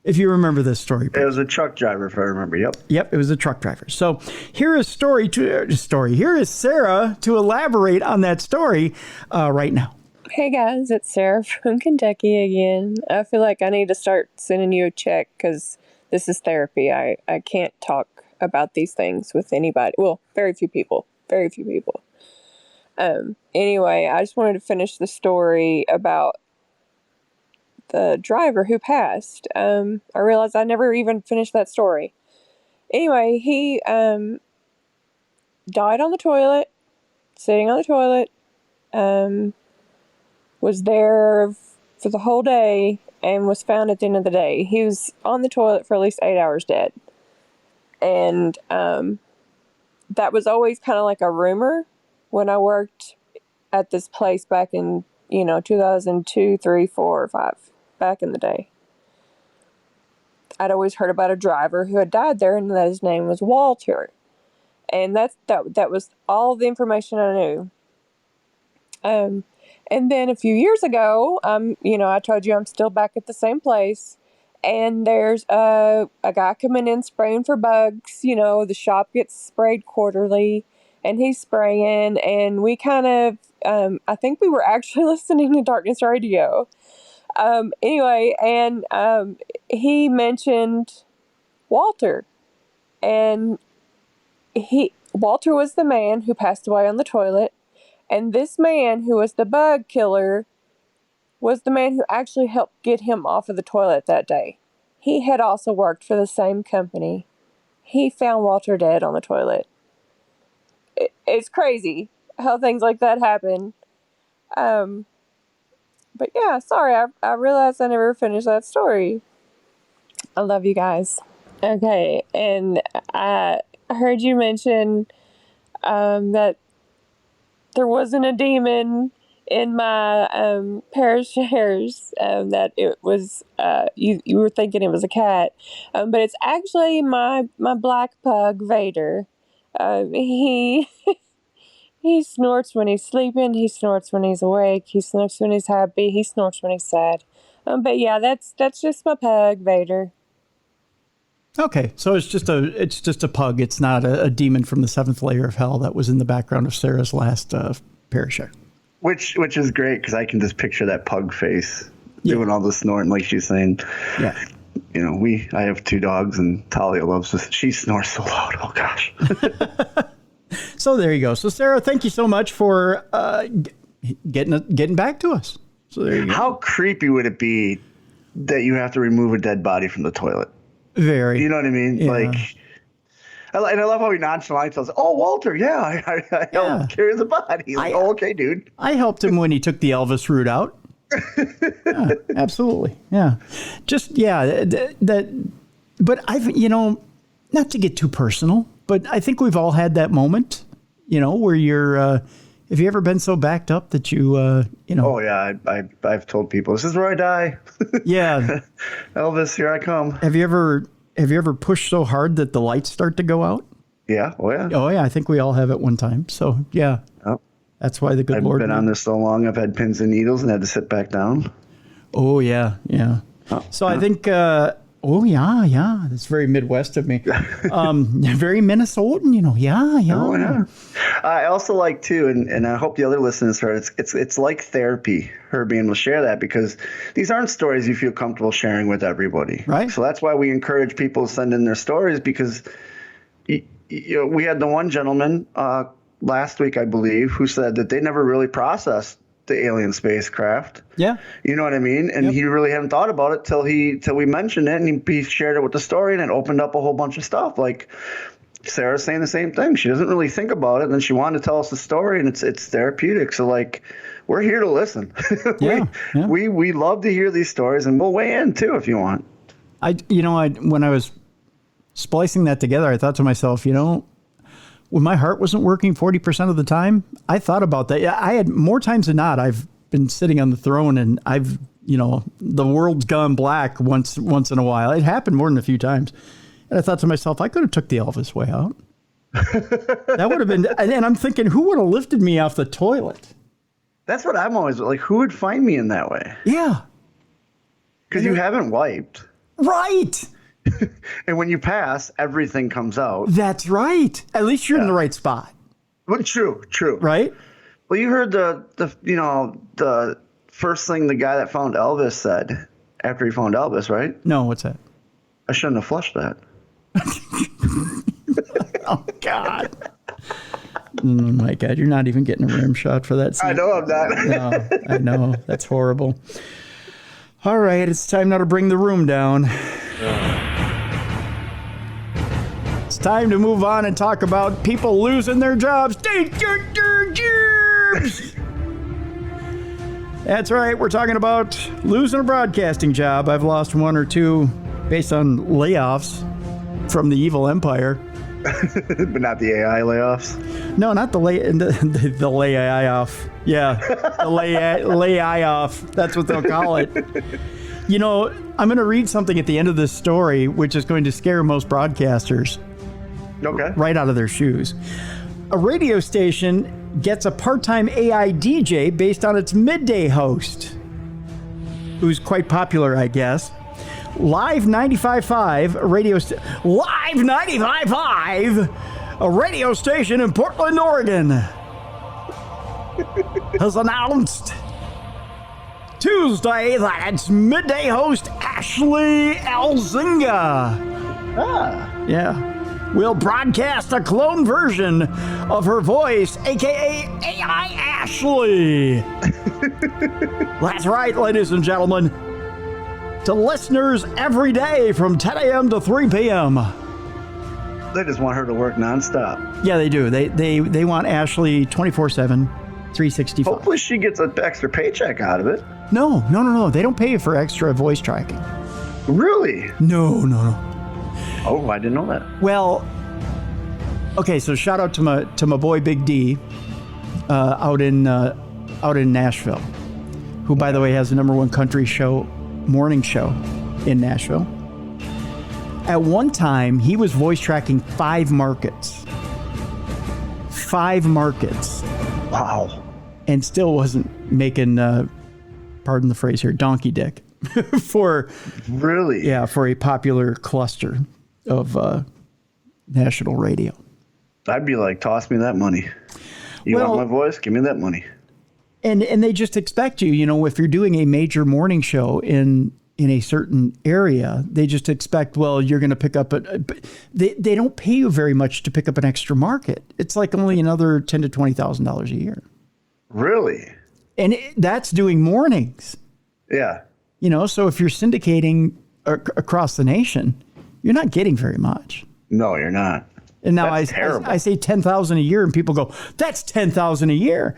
If you remember this story. It was a truck driver, if I remember. Yep. Yep, it was a truck driver. So here is Here is Sarah to elaborate on that story right now. Hey guys, it's Sarah from Kentucky again. I feel like I need to start sending you a check because this is therapy. I can't talk about these things with anybody. Well, very few people. Very few people. Anyway, I just wanted to finish the story about the driver who passed. I realized I never even finished that story. Anyway, he died on the toilet, sitting on the toilet, was there for the whole day, and was found at the end of the day. He was on the toilet for at least 8 hours dead. And that was always kind of like a rumor when I worked at this place back in, 2002, 3, 4, or 5. Back in the day. I'd always heard about a driver who had died there and that his name was Walter. And that was all the information I knew. And then a few years ago, I told you I'm still back at the same place. And there's a guy coming in spraying for bugs. The shop gets sprayed quarterly. And he's spraying. And we kind of, I think we were actually listening to Darkness Radio. Anyway, and he mentioned Walter, and Walter was the man who passed away on the toilet, and this man who was the bug killer was the man who actually helped get him off of the toilet that day. He had also worked for the same company. He found Walter dead on the toilet. It's crazy how things like that happen. But yeah, sorry, I realized I never finished that story. I love you guys. Okay, and I heard you mention that there wasn't a demon in my Parashares, that it was, you were thinking it was a cat, but it's actually my black pug, Vader. He snorts when he's sleeping. He snorts when he's awake. He snorts when he's happy. He snorts when he's sad. But yeah, that's just my pug, Vader. Okay, so it's just a pug. It's not a demon from the 7th layer of hell that was in the background of Sarah's last Parashare. Which is great because I can just picture that pug face doing all the snorting, like she's saying. Yeah. I have 2 dogs, and Talia loves this. She snores so loud. Oh gosh. So there you go. So Sarah, thank you so much for getting back to us. So there you go. How creepy would it be that you have to remove a dead body from the toilet? Very. You know what I mean? Yeah. Like, and I love how he nonchalantly tells, "Oh, Walter, yeah, I helped carry the body." Like, okay, dude. I helped him when he took the Elvis route out. Yeah, absolutely. Yeah. But I've, not to get too personal, but I think we've all had that moment, where you're, have you ever been so backed up that you, Oh yeah. I've told people, this is where I die. Yeah. Elvis, here I come. Have you ever pushed so hard that the lights start to go out? Yeah. Oh yeah. Oh yeah. I think we all have at one time. So yeah. Oh. That's why the good Lord. I've been on this so long. I've had pins and needles and had to sit back down. Oh yeah. Yeah. So I think, yeah. That's very Midwest of me. Very Minnesotan, Yeah. Oh, yeah. I also like too, and I hope the other listeners heard, it's like therapy, her being able to share that, because these aren't stories you feel comfortable sharing with everybody. Right. So that's why we encourage people to send in their stories, because we had the one gentleman last week, I believe, who said that they never really processed the alien spacecraft. Yeah. You know what I mean? And he really hadn't thought about it till we mentioned it, and he shared it with the story, and it opened up a whole bunch of stuff. Like Sarah's saying the same thing. She doesn't really think about it, and then she wanted to tell us the story, and it's therapeutic. So like, we're here to listen. We love to hear these stories, and we'll weigh in too if you want. When I was splicing that together, I thought to myself, when my heart wasn't working 40% of the time, I thought about that. Yeah, I had more times than not, I've been sitting on the throne and I've, the world's gone black once in a while. It happened more than a few times. And I thought to myself, I could have took the Elvis way out. That would have been, and I'm thinking, who would have lifted me off the toilet? That's what I'm always like. Who would find me in that way? Yeah. Because you haven't wiped. Right. And when you pass, everything comes out. That's right. At least you're in the right spot. Well, true. Right? Well, you heard the first thing the guy that found Elvis said after he found Elvis, right? No, what's that? I shouldn't have flushed that. Oh, God. Oh, my God. You're not even getting a rim shot for that scene. I know I'm not. No, I know. That's horrible. All right. It's time now to bring the room down. It's time to move on and talk about people losing their jobs. Take your jobs. That's right. We're talking about losing a broadcasting job. I've lost one or two based on layoffs from the evil empire. But not the AI layoffs. No, not the lay off. Yeah, the lay off. That's what they'll call it. You know, I'm going to read something at the end of this story, which is going to scare most broadcasters. Okay. Right out of their shoes. A radio station gets a part-time AI DJ based on its midday host, who's quite popular, I guess. Live 95.5, Live 95.5, a radio station in Portland, Oregon, has announced Tuesday that its midday host, Ashley Elzinga, will broadcast a clone version of her voice, aka AI Ashley. That's right, ladies and gentlemen. To listeners every day from 10 a.m. to 3 p.m. They just want her to work nonstop. Yeah, they do. They want Ashley 24/7, 365. Hopefully she gets an extra paycheck out of it. No. They don't pay you for extra voice tracking. Really? No. Oh, I didn't know that. Well, okay. So shout out to my boy Big D, out in Nashville, who, by the way, has the #1 country morning show in Nashville. At one time, he was voice tracking 5 markets. 5 markets. Wow. And still wasn't making, pardon the phrase here, donkey dick for a popular cluster of national radio. I'd be like, toss me that money. You want my voice? Give me that money. And they just expect you, if you're doing a major morning show in a certain area, they just expect, well, you're going to pick up they don't pay you very much to pick up an extra market. It's like only another $10,000 to $20,000 a year. Really? And that's doing mornings. Yeah. So if you're syndicating across the nation, you're not getting very much. No, you're not. And now I say 10,000 a year, and people go, that's 10,000 a year.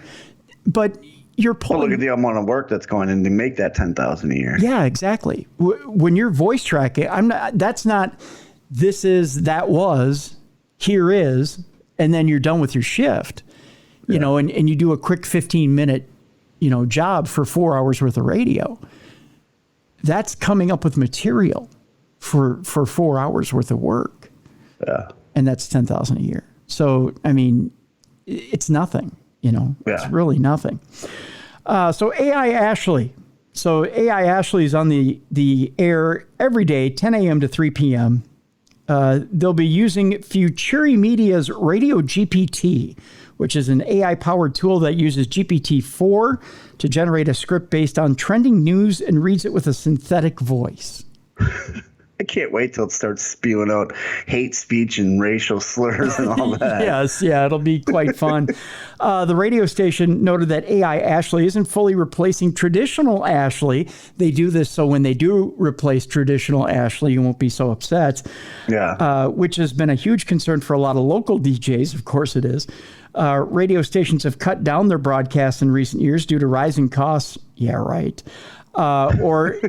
But you're pulling. Well, look at the amount of work that's going in to make that 10,000 a year. Yeah, exactly. When you're voice tracking, that's not, this is, that was, here is, and then you're done with your shift, and you do a quick 15-minute, job for 4 hours worth of radio. That's coming up with material for 4 hours worth of work. Yeah. And that's 10,000 a year. So, I mean, it's nothing. It's really nothing. So AI Ashley. So AI Ashley is on the air every day, 10 a.m. to 3 p.m. They'll be using Futuri Media's Radio GPT, which is an AI-powered tool that uses GPT-4 to generate a script based on trending news and reads it with a synthetic voice. I can't wait till it starts spewing out hate speech and racial slurs and all that. Yes, it'll be quite fun. The radio station noted that AI Ashley isn't fully replacing traditional Ashley. They do this so when they do replace traditional Ashley, you won't be so upset. Yeah. Which has been a huge concern for a lot of local DJs. Of course it is. Radio stations have cut down their broadcasts in recent years due to rising costs. Yeah, right. Or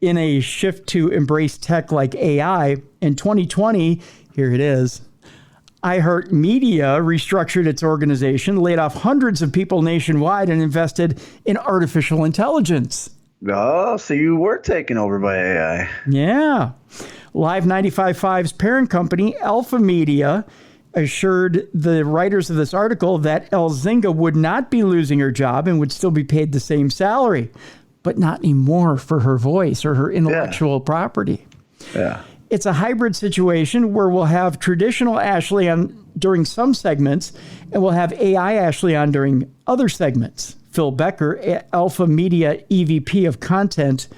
in a shift to embrace tech like AI. In 2020, here it is, iHeartMedia restructured its organization, laid off hundreds of people nationwide, and invested in artificial intelligence. Oh, so you were taken over by AI. Yeah. Live 95.5's parent company, Alpha Media, assured the writers of this article that Elzinga would not be losing her job and would still be paid the same salary, but not anymore for her voice or her intellectual property. Yeah. It's a hybrid situation where we'll have traditional Ashley on during some segments, and we'll have AI Ashley on during other segments. Phil Becker, Alpha Media EVP of Content,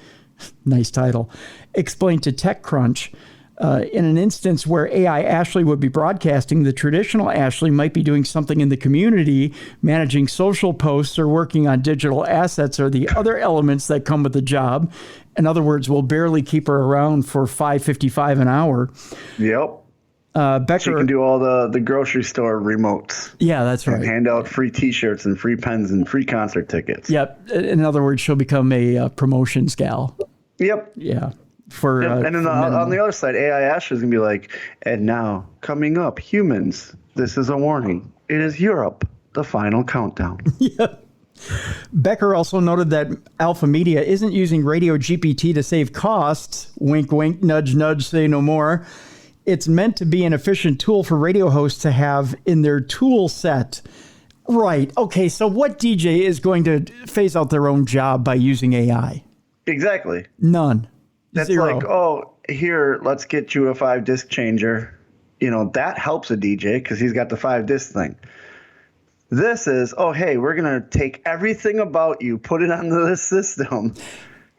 nice title, explained to TechCrunch, in an instance where AI Ashley would be broadcasting, the traditional Ashley might be doing something in the community, managing social posts or working on digital assets or the other elements that come with the job. In other words, we'll barely keep her around for $5.55 an hour. Yep. Becker, she can do all the grocery store remotes. Yeah, that's right. And hand out free T-shirts and free pens and free concert tickets. Yep. In other words, she'll become a promotions gal. Yep. Yeah. And then on the other side, AI Ashley is going to be like, and now coming up, humans, this is a warning. It is Europe, the final countdown. Yeah. Becker also noted that Alpha Media isn't using Radio GPT to save costs. Wink, wink, nudge, nudge, say no more. It's meant to be an efficient tool for radio hosts to have in their tool set. Right. Okay. So what DJ is going to phase out their own job by using AI? Exactly. None. That's Zero. like, oh, here, let's get you a 5-disc changer. You know, that helps a DJ because he's got the 5-disc thing. This is, oh, hey, we're going to take everything about you, put it onto this system,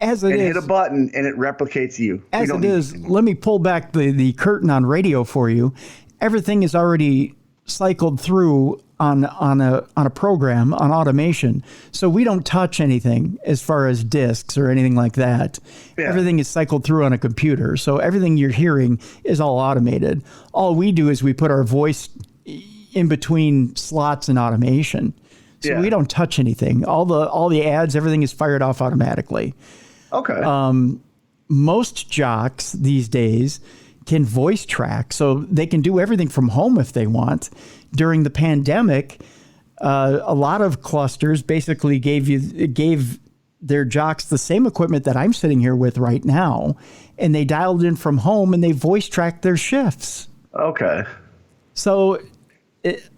As it and is, hit a button, and it replicates you. as it is, let me pull back the curtain on radio for you. Everything is already cycled through on a program, on automation. So we don't touch anything as far as discs or anything like that. Yeah. Everything is cycled through on a computer. So everything you're hearing is all automated. All we do is we put our voice in between slots in automation. So Yeah. we don't touch anything. All the ads, everything is fired off automatically. Okay. Most jocks these days can voice track, so they can do everything from home if they want. During the pandemic, a lot of clusters basically gave their jocks the same equipment that I'm sitting here with right now, and they dialed in from home and they voice tracked their shifts. Okay. So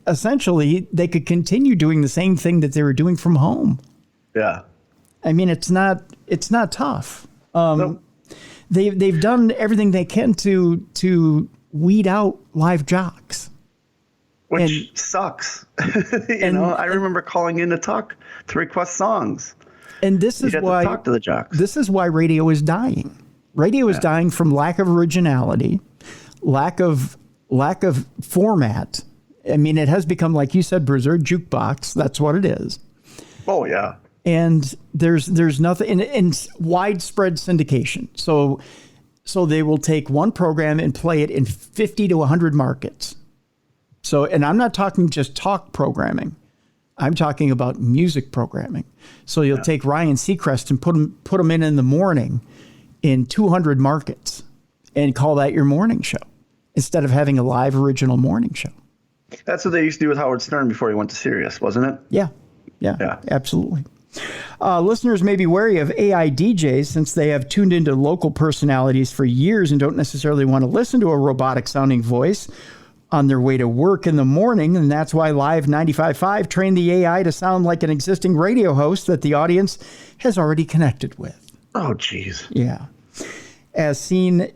essentially, they could continue doing the same thing that they were doing from home. Yeah. I mean, it's not tough. Nope. They've done everything they can to weed out live jocks. Which sucks. I remember calling in to request songs. And this is You'd have why to talk to the jocks. This is why radio is dying. Radio is dying from lack of originality, lack of format. I mean, it has become, like you said, Bruiser, a jukebox. That's what it is. Oh yeah. And there's nothing in widespread syndication. So they will take one program and play it in 50 to 100 markets. So, and I'm not talking just talk programming. I'm talking about music programming. So you'll take Ryan Seacrest and put him in the morning in 200 markets and call that your morning show instead of having a live original morning show. That's what they used to do with Howard Stern before he went to Sirius, wasn't it? Yeah, absolutely. Listeners may be wary of AI DJs since they have tuned into local personalities for years and don't necessarily want to listen to a robotic sounding voice on their way to work in the morning. And that's why Live 95.5 trained the AI to sound like an existing radio host that the audience has already connected with. Oh, geez. Yeah. As seen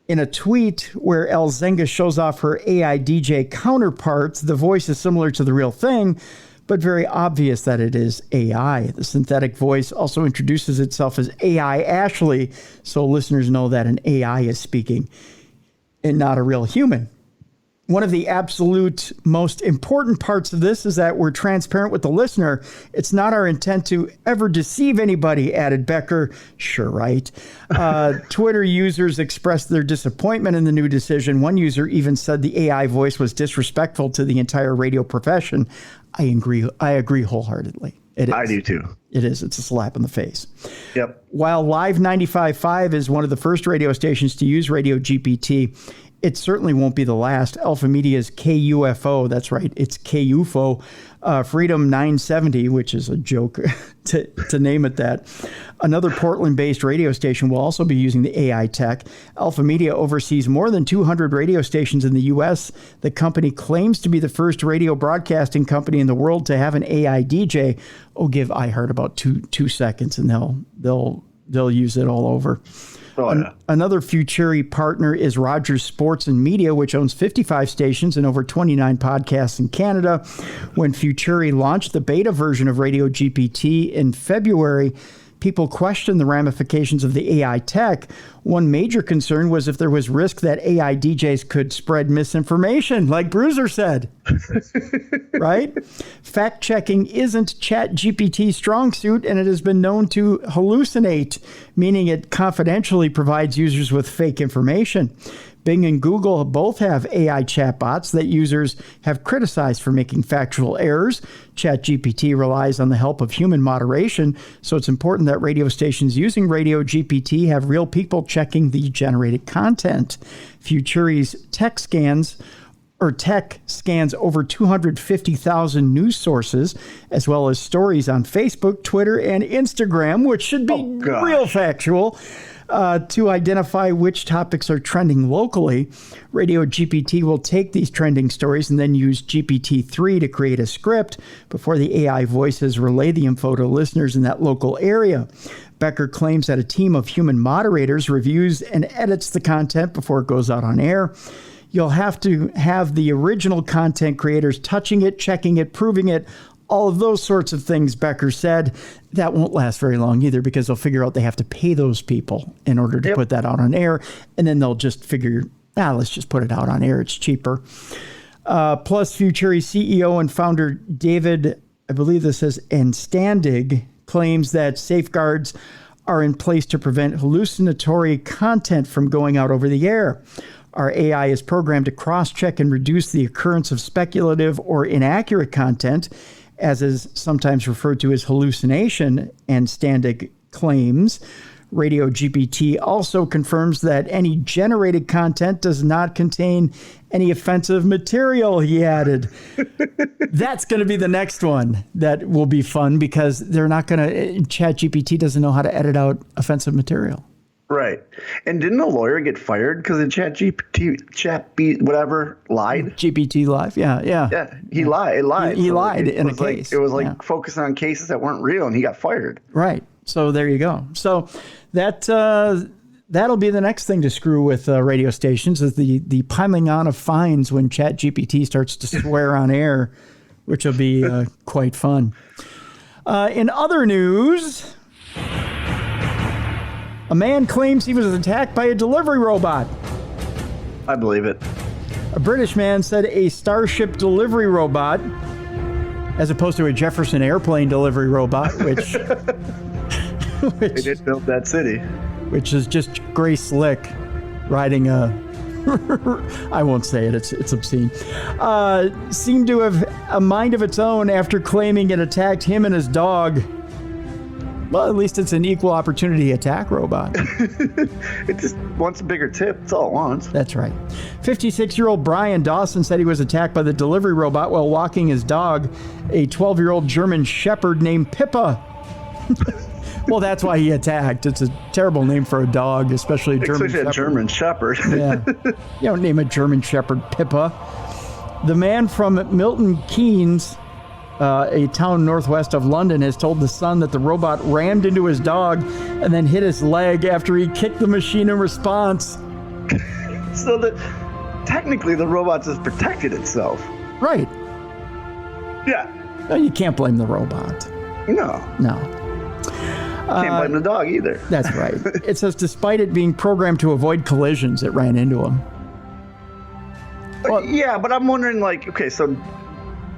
in a tweet where Elzinga shows off her AI DJ counterparts, the voice is similar to the real thing, but very obvious that it is AI. The synthetic voice also introduces itself as AI Ashley, so listeners know that an AI is speaking and not a real human. One of the absolute most important parts of this is that we're transparent with the listener. It's not our intent to ever deceive anybody, added Becker. Sure, right. Twitter users expressed their disappointment in the new decision. One user even said the AI voice was disrespectful to the entire radio profession. I agree wholeheartedly. It is. I do too. It is. It's a slap in the face. Yep. While Live 95.5 is one of the first radio stations to use Radio GPT, It certainly won't be the last. Alpha Media's KUFO, that's right, it's KUFO, Freedom 970, which is a joke to name it that. Another Portland-based radio station will also be using the AI tech. Alpha Media oversees more than 200 radio stations in the U.S. The company claims to be the first radio broadcasting company in the world to have an AI DJ. Oh, give iHeart about two seconds, and they'll use it all over. Oh, yeah. Another Futuri partner is Rogers Sports and Media, which owns 55 stations and over 29 podcasts in Canada. When Futuri launched the beta version of Radio GPT in February, people questioned the ramifications of the AI tech. One major concern was if there was risk that AI DJs could spread misinformation, like Bruiser said. Right? Fact-checking isn't ChatGPT's strong suit, and it has been known to hallucinate, meaning it confidentially provides users with fake information. Bing and Google both have AI chatbots that users have criticized for making factual errors. ChatGPT relies on the help of human moderation, so it's important that radio stations using Radio GPT have real people checking the generated content. Futuri's tech scans over 250,000 news sources, as well as stories on Facebook, Twitter, and Instagram, which should be real factual, to identify which topics are trending locally. Radio GPT will take these trending stories and then use GPT-3 to create a script before the AI voices relay the info to listeners in that local area. Becker claims that a team of human moderators reviews and edits the content before it goes out on air. You'll have to have the original content creators touching it, checking it, proving it, all of those sorts of things, Becker said. That won't last very long either, because they'll figure out they have to pay those people in order to put that out on air. And then they'll just figure, let's just put it out on air. It's cheaper. Plus, Futuri CEO and founder David, I believe this says, Standig, claims that safeguards are in place to prevent hallucinatory content from going out over the air. Our AI is programmed to cross-check and reduce the occurrence of speculative or inaccurate content, as is sometimes referred to as hallucination, and Standig claims. Radio GPT also confirms that any generated content does not contain any offensive material, he added. That's going to be the next one that will be fun, because they're not going to, ChatGPT doesn't know how to edit out offensive material. Right. And didn't a lawyer get fired because the whatever lied? GPT live. Yeah. Yeah. He lied. It lied. He lied in a case. It was focusing on cases that weren't real, and he got fired. Right. So there you go. So that'll be the next thing to screw with radio stations, is the piling on of fines when ChatGPT starts to swear on air, which will be quite fun. In other news, a man claims he was attacked by a delivery robot. I believe it. A British man said a Starship delivery robot, as opposed to a Jefferson airplane delivery robot, which they did build that city. Which is just Grace Slick riding a... I won't say it, it's obscene. Seemed to have a mind of its own after claiming it attacked him and his dog. Well, at least it's an equal opportunity attack robot. It just wants a bigger tip. That's all it wants. That's right. 56-year-old Brian Dawson said he was attacked by the delivery robot while walking his dog, a 12-year-old German Shepherd named Pippa. Well, that's why he attacked. It's a terrible name for a dog, especially a German Shepherd. German Shepherd. Yeah. You don't name a German Shepherd Pippa. The man from Milton Keynes, a town northwest of London, has told The Sun that the robot rammed into his dog and then hit his leg after he kicked the machine in response. So technically the robot just protected itself. Right. Yeah. No, you can't blame the robot. No. Can't blame the dog either. That's right. It says despite it being programmed to avoid collisions, it ran into him. Well, yeah, but I'm wondering, okay, so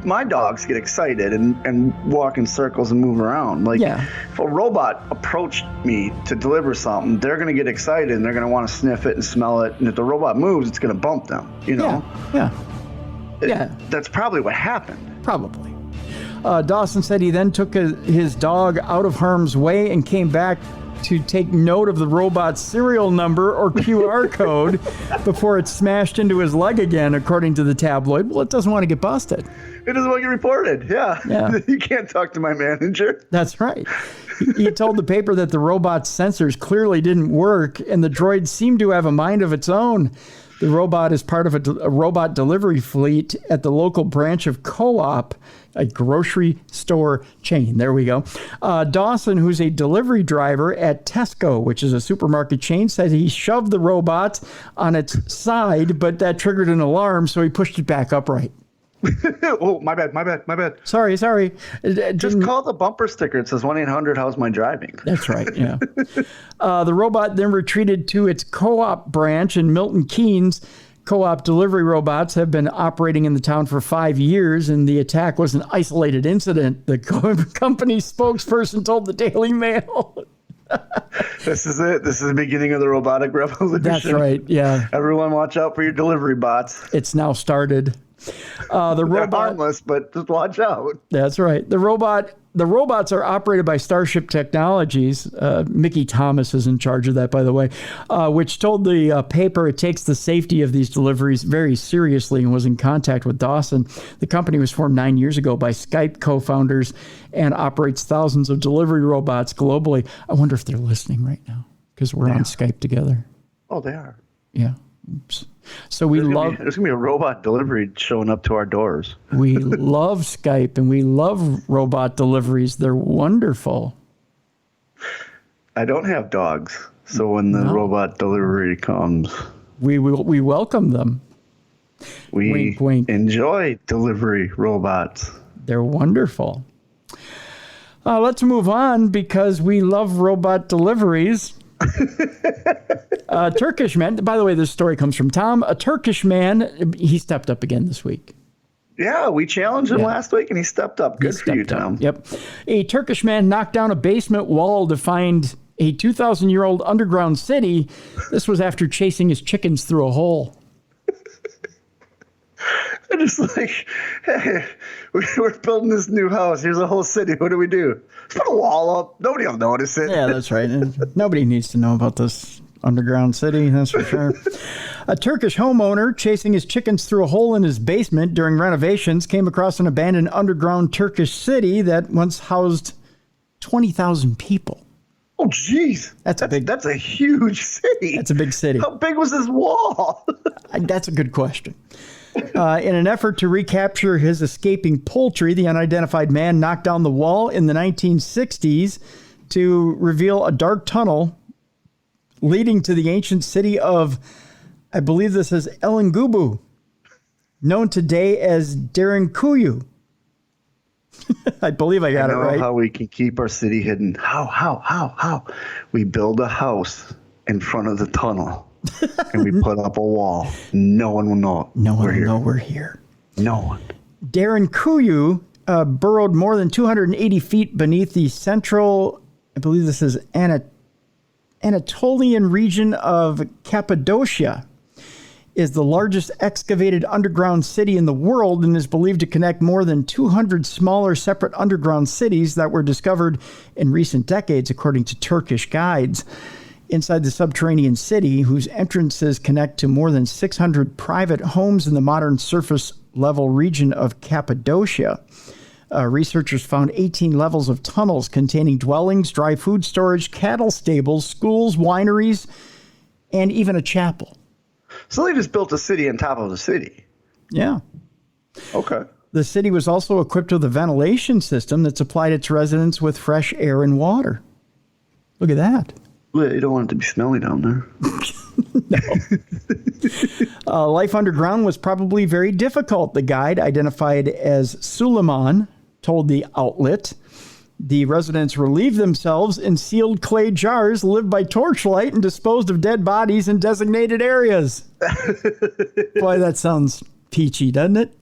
my dogs get excited and walk in circles and move around. If a robot approached me to deliver something, they're going to get excited and they're going to want to sniff it and smell it. And if the robot moves, it's going to bump them, Yeah. That's probably what happened. Probably. Dawson said he then took his dog out of harm's way and came back to take note of the robot's serial number or QR code before it's smashed into his leg again, according to the tabloid. Well, it doesn't want to get busted. It doesn't want to get reported. Yeah. You can't talk to my manager. That's right. He told the paper that the robot's sensors clearly didn't work, and the droid seemed to have a mind of its own. The robot is part of a robot delivery fleet at the local branch of Co-op, a grocery store chain. There we go. Dawson, who's a delivery driver at Tesco, which is a supermarket chain, said he shoved the robot on its side, but that triggered an alarm, so he pushed it back upright. Oh, my bad. Sorry. Just call the bumper sticker. It says 1-800, how's my driving? That's right, yeah. The robot then retreated to its Co-op branch in Milton Keynes. Co-op delivery robots have been operating in the town for 5 years, and the attack was an isolated incident, the company spokesperson told the Daily Mail. This is it. This is the beginning of the robotic revolution. That's right, yeah. Everyone watch out for your delivery bots. It's now started. The robot, they're harmless, but just watch out. That's right. The robots are operated by Starship Technologies. Mickey Thomas is in charge of that, by the way, which told the paper it takes the safety of these deliveries very seriously and was in contact with Dawson. The company was formed 9 years ago by Skype co-founders and operates thousands of delivery robots globally. I wonder if they're listening right now because we're on Skype together. Oh, they are. Yeah. Oops. So there's going to be a robot delivery showing up to our doors. We love Skype and we love robot deliveries. They're wonderful. I don't have dogs, so when the robot delivery comes, we welcome them. We wink, wink. Enjoy delivery robots. They're wonderful. Let's move on because we love robot deliveries. A Turkish man, by the way, this story comes from Tom. A Turkish man, he stepped up again this week. Yeah, we challenged him last week and he stepped up. Good for you, Tom. Yep. A Turkish man knocked down a basement wall to find a 2,000-year-old underground city. This was after chasing his chickens through a hole. I'm just like, hey, we're building this new house. Here's a whole city. What do we do? Put a wall up. Nobody will notice it. Yeah, that's right. Nobody needs to know about this underground city, that's for sure. A Turkish homeowner chasing his chickens through a hole in his basement during renovations came across an abandoned underground Turkish city that once housed 20,000 people. Oh, geez. That's a huge city. That's a big city. How big was this wall? That's a good question. In an effort to recapture his escaping poultry, the unidentified man knocked down the wall in the 1960s to reveal a dark tunnel leading to the ancient city of, I believe this is Elingubu, known today as Derinkuyu. I believe I got it right. How we can keep our city hidden. How? We build a house in front of the tunnel. And we put up a wall. No one will know. No one will know we're here. No one. Derinkuyu burrowed more than 280 feet beneath the central, I believe this is Anatolian region of Cappadocia, is the largest excavated underground city in the world and is believed to connect more than 200 smaller separate underground cities that were discovered in recent decades, according to Turkish guides. Inside the subterranean city, whose entrances connect to more than 600 private homes in the modern surface-level region of Cappadocia, researchers found 18 levels of tunnels containing dwellings, dry food storage, cattle stables, schools, wineries, and even a chapel. So they just built a city on top of the city. Yeah. Okay. The city was also equipped with a ventilation system that supplied its residents with fresh air and water. Look at that. Well, you don't want it to be smelly down there. No. Life underground was probably very difficult, the guide, identified as Suleiman, told the outlet. The residents relieved themselves in sealed clay jars, lived by torchlight, and disposed of dead bodies in designated areas. Boy, that sounds peachy, doesn't it?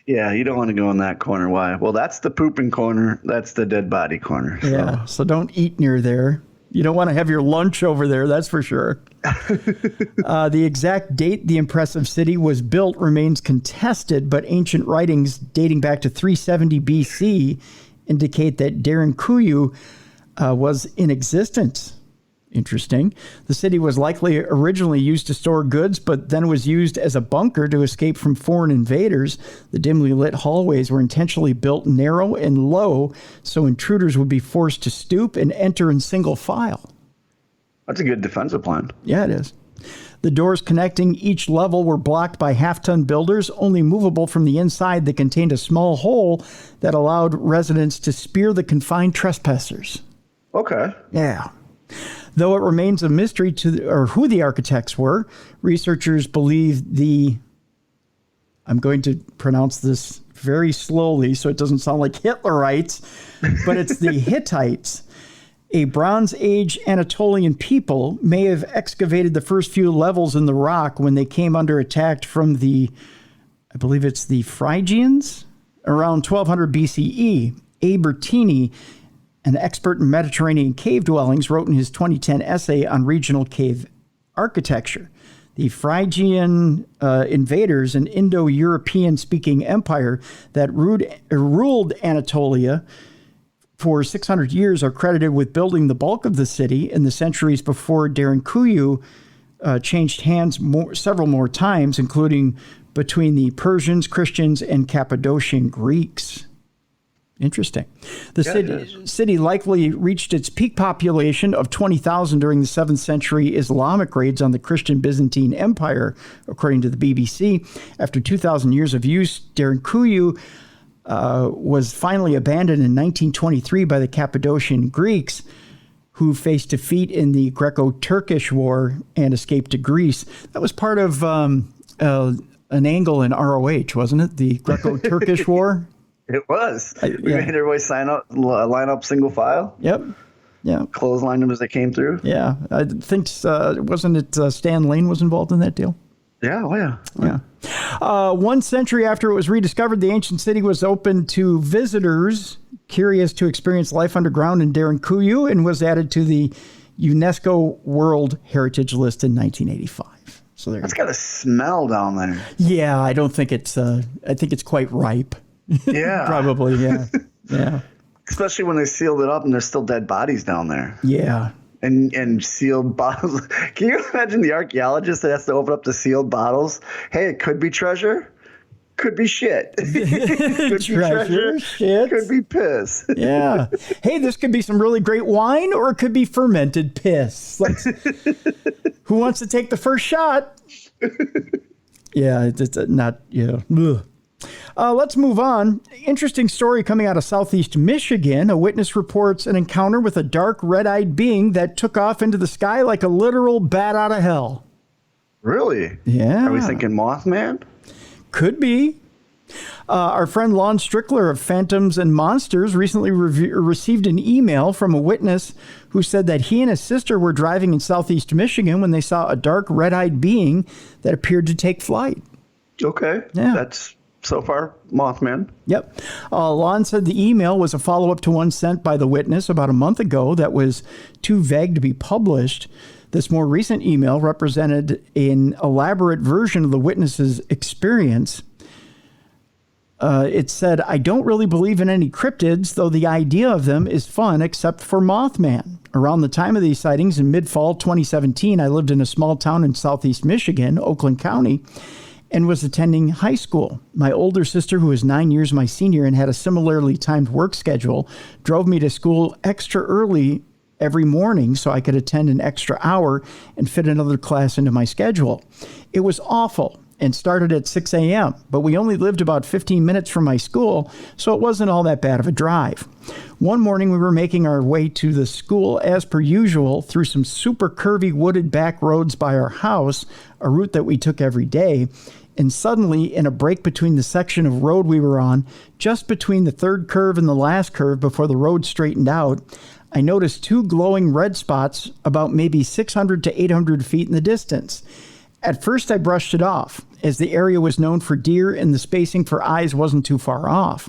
Yeah, you don't want to go in that corner. Why? Well, that's the pooping corner. That's the dead body corner. So. Yeah, so don't eat near there. You don't want to have your lunch over there, that's for sure. The exact date the impressive city was built remains contested, but ancient writings dating back to 370 BC indicate that Derinkuyu was in existence Interesting. The city was likely originally used to store goods, but then was used as a bunker to escape from foreign invaders. The dimly lit hallways were intentionally built narrow and low, so intruders would be forced to stoop and enter in single file. That's a good defensive plan. Yeah, it is. The doors connecting each level were blocked by half-ton builders, only movable from the inside, that contained a small hole that allowed residents to spear the confined trespassers. Okay. Yeah. Though it remains a mystery who the architects were, researchers believe I'm going to pronounce this very slowly so it doesn't sound like Hitlerites, but it's the Hittites. A Bronze Age Anatolian people may have excavated the first few levels in the rock when they came under attack from I believe it's the Phrygians, around 1200 BCE. A. Bertini, an expert in Mediterranean cave dwellings, wrote in his 2010 essay on regional cave architecture. The Phrygian invaders, an Indo-European speaking empire that ruled Anatolia for 600 years, are credited with building the bulk of the city in the centuries before Derinkuyu changed hands several more times, including between the Persians, Christians, and Cappadocian Greeks. Interesting. The city likely reached its peak population of 20,000 during the 7th century Islamic raids on the Christian Byzantine Empire, according to the BBC. After 2,000 years of use, Derinkuyu was finally abandoned in 1923 by the Cappadocian Greeks, who faced defeat in the Greco-Turkish War and escaped to Greece. That was part of an angle in ROH, wasn't it? The Greco-Turkish War? It was. We made everybody line up single file. Yep. Yeah. Clotheslined them as they came through. Yeah. I think, wasn't it Stan Lane was involved in that deal? Yeah. Oh, yeah. Yeah. 1 century after it was rediscovered, the ancient city was open to visitors curious to experience life underground in Derinkuyu and was added to the UNESCO World Heritage List in 1985. So that's got a smell down there. Yeah, I don't think I think it's quite ripe. Yeah. Probably, yeah. Yeah. Especially when they sealed it up and there's still dead bodies down there. Yeah. And sealed bottles. Can you imagine the archaeologist that has to open up the sealed bottles? Hey, it could be treasure. Could be shit. Could be treasure. Shit. Could be piss. Yeah. Hey, this could be some really great wine, or it could be fermented piss. Who wants to take the first shot? Yeah, it's not, Ugh. Let's move on. Interesting story coming out of Southeast Michigan. A witness reports an encounter with a dark, red-eyed being that took off into the sky like a literal bat out of hell. Really? Yeah. Are we thinking Mothman? Could be. Our friend Lon Strickler of Phantoms and Monsters recently received an email from a witness who said that he and his sister were driving in Southeast Michigan when they saw a dark, red-eyed being that appeared to take flight. Okay. Yeah. That's so far Mothman. Yep. Lon said the email was a follow-up to one sent by the witness about a month ago that was too vague to be published. This more recent email represented an elaborate version of the witness's experience. It said, I don't really believe in any cryptids, though the idea of them is fun, except for Mothman. Around the time of these sightings in mid-fall 2017, I lived in a small town in Southeast Michigan, Oakland County, and was attending high school. My older sister, who was 9 years my senior and had a similarly timed work schedule, drove me to school extra early every morning so I could attend an extra hour and fit another class into my schedule. It was awful and started at 6 a.m., but we only lived about 15 minutes from my school, so it wasn't all that bad of a drive. One morning we were making our way to the school as per usual through some super curvy wooded back roads by our house, a route that we took every day. And suddenly, in a break between the section of road we were on, just between the third curve and the last curve before the road straightened out, I noticed two glowing red spots about maybe 600 to 800 feet in the distance. At first, I brushed it off, as the area was known for deer and the spacing for eyes wasn't too far off.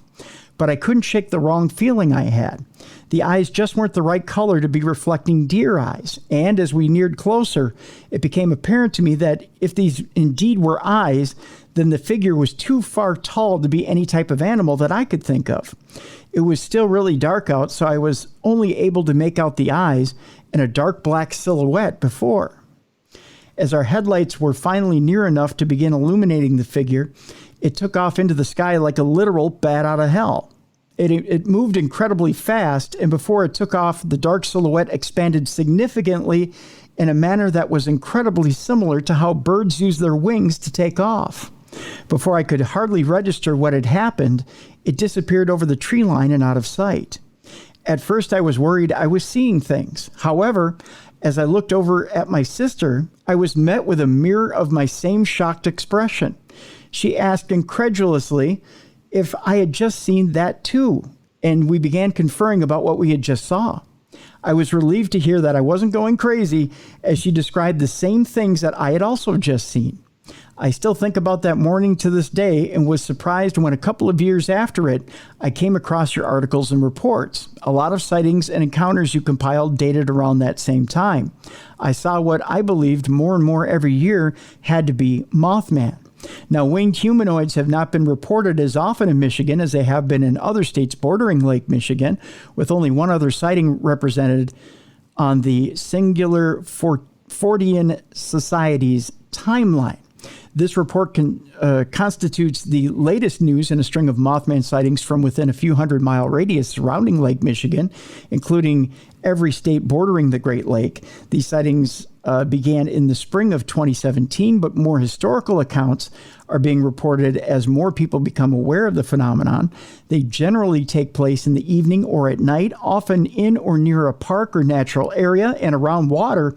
but I couldn't shake the wrong feeling I had. The eyes just weren't the right color to be reflecting deer eyes, and as we neared closer, it became apparent to me that if these indeed were eyes, then the figure was too far tall to be any type of animal that I could think of. It was still really dark out, so I was only able to make out the eyes and a dark black silhouette before. As our headlights were finally near enough to begin illuminating the figure, it took off into the sky like a literal bat out of hell. It moved incredibly fast, and before it took off, the dark silhouette expanded significantly in a manner that was incredibly similar to how birds use their wings to take off. Before I could hardly register what had happened, it disappeared over the tree line and out of sight. At first, I was worried I was seeing things. However, as I looked over at my sister, I was met with a mirror of my same shocked expression. She asked incredulously if I had just seen that too, and we began conferring about what we had just saw. I was relieved to hear that I wasn't going crazy, as she described the same things that I had also just seen. I still think about that morning to this day and was surprised when a couple of years after it, I came across your articles and reports. A lot of sightings and encounters you compiled dated around that same time. I saw what I believed more and more every year had to be Mothman. Now, winged humanoids have not been reported as often in Michigan as they have been in other states bordering Lake Michigan, with only one other sighting represented on the Singular Fortean Society's timeline. This report constitutes the latest news in a string of Mothman sightings from within a few 100-mile radius surrounding Lake Michigan, including every state bordering the Great Lake. These sightings began in the spring of 2017, but more historical accounts are being reported as more people become aware of the phenomenon. They generally take place in the evening or at night, often in or near a park or natural area and around water.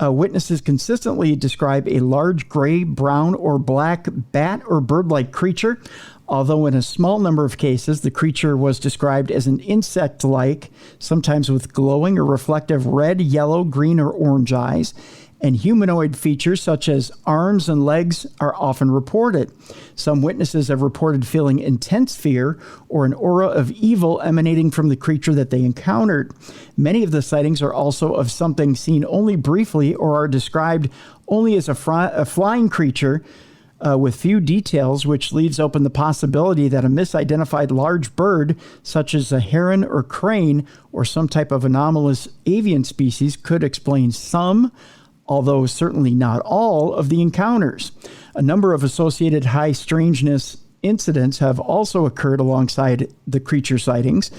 Witnesses consistently describe a large gray, brown, or black bat or bird-like creature, although in a small number of cases, the creature was described as an insect-like, sometimes with glowing or reflective red, yellow, green, or orange eyes, and humanoid features such as arms and legs are often reported. Some witnesses have reported feeling intense fear or an aura of evil emanating from the creature that they encountered. Many of the sightings are also of something seen only briefly or are described only as a flying creature with few details, which leaves open the possibility that a misidentified large bird, such as a heron or crane or some type of anomalous avian species, could explain some, although certainly not all, of the encounters. A number of associated high strangeness incidents have also occurred alongside the creature sightings.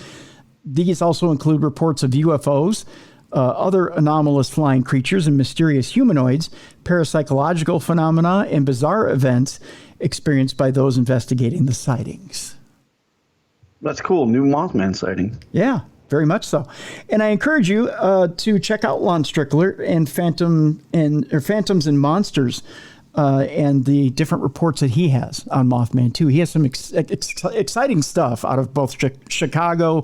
These also include reports of UFOs, other anomalous flying creatures and mysterious humanoids, parapsychological phenomena, and bizarre events experienced by those investigating the sightings. That's cool. New Mothman sighting. Yeah. Very much so. And I encourage you to check out Lon Strickler and Phantoms and Monsters and the different reports that he has on Mothman too. He has some exciting stuff out of both Chicago,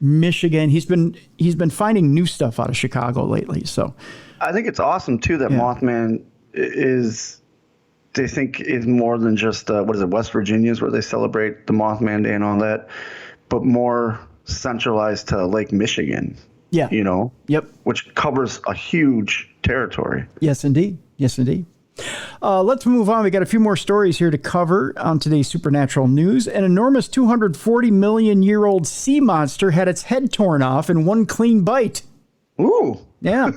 Michigan. He's been finding new stuff out of Chicago lately. So I think it's awesome too that Mothman they think is more than just West Virginia is where they celebrate the Mothman Day and all that, but more centralized to Lake Michigan. Yeah. Yep. Which covers a huge territory. Yes, indeed. Yes, indeed. Let's move on. We got a few more stories here to cover on today's Supernatural News. An enormous 240 million year old sea monster had its head torn off in one clean bite. Ooh. Yeah.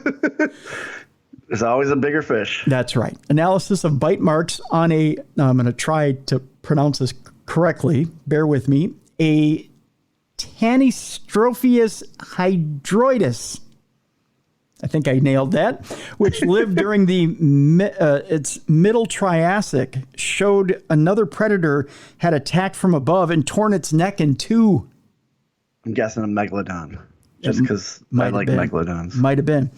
There's always a bigger fish. That's right. Analysis of bite marks on I'm going to try to pronounce this correctly. Bear with me. A Tanystropheus hydroides. I think I nailed that, which lived during its middle Triassic, showed another predator had attacked from above and torn its neck in two. I'm guessing a megalodon, just because I like megalodons. Might have been.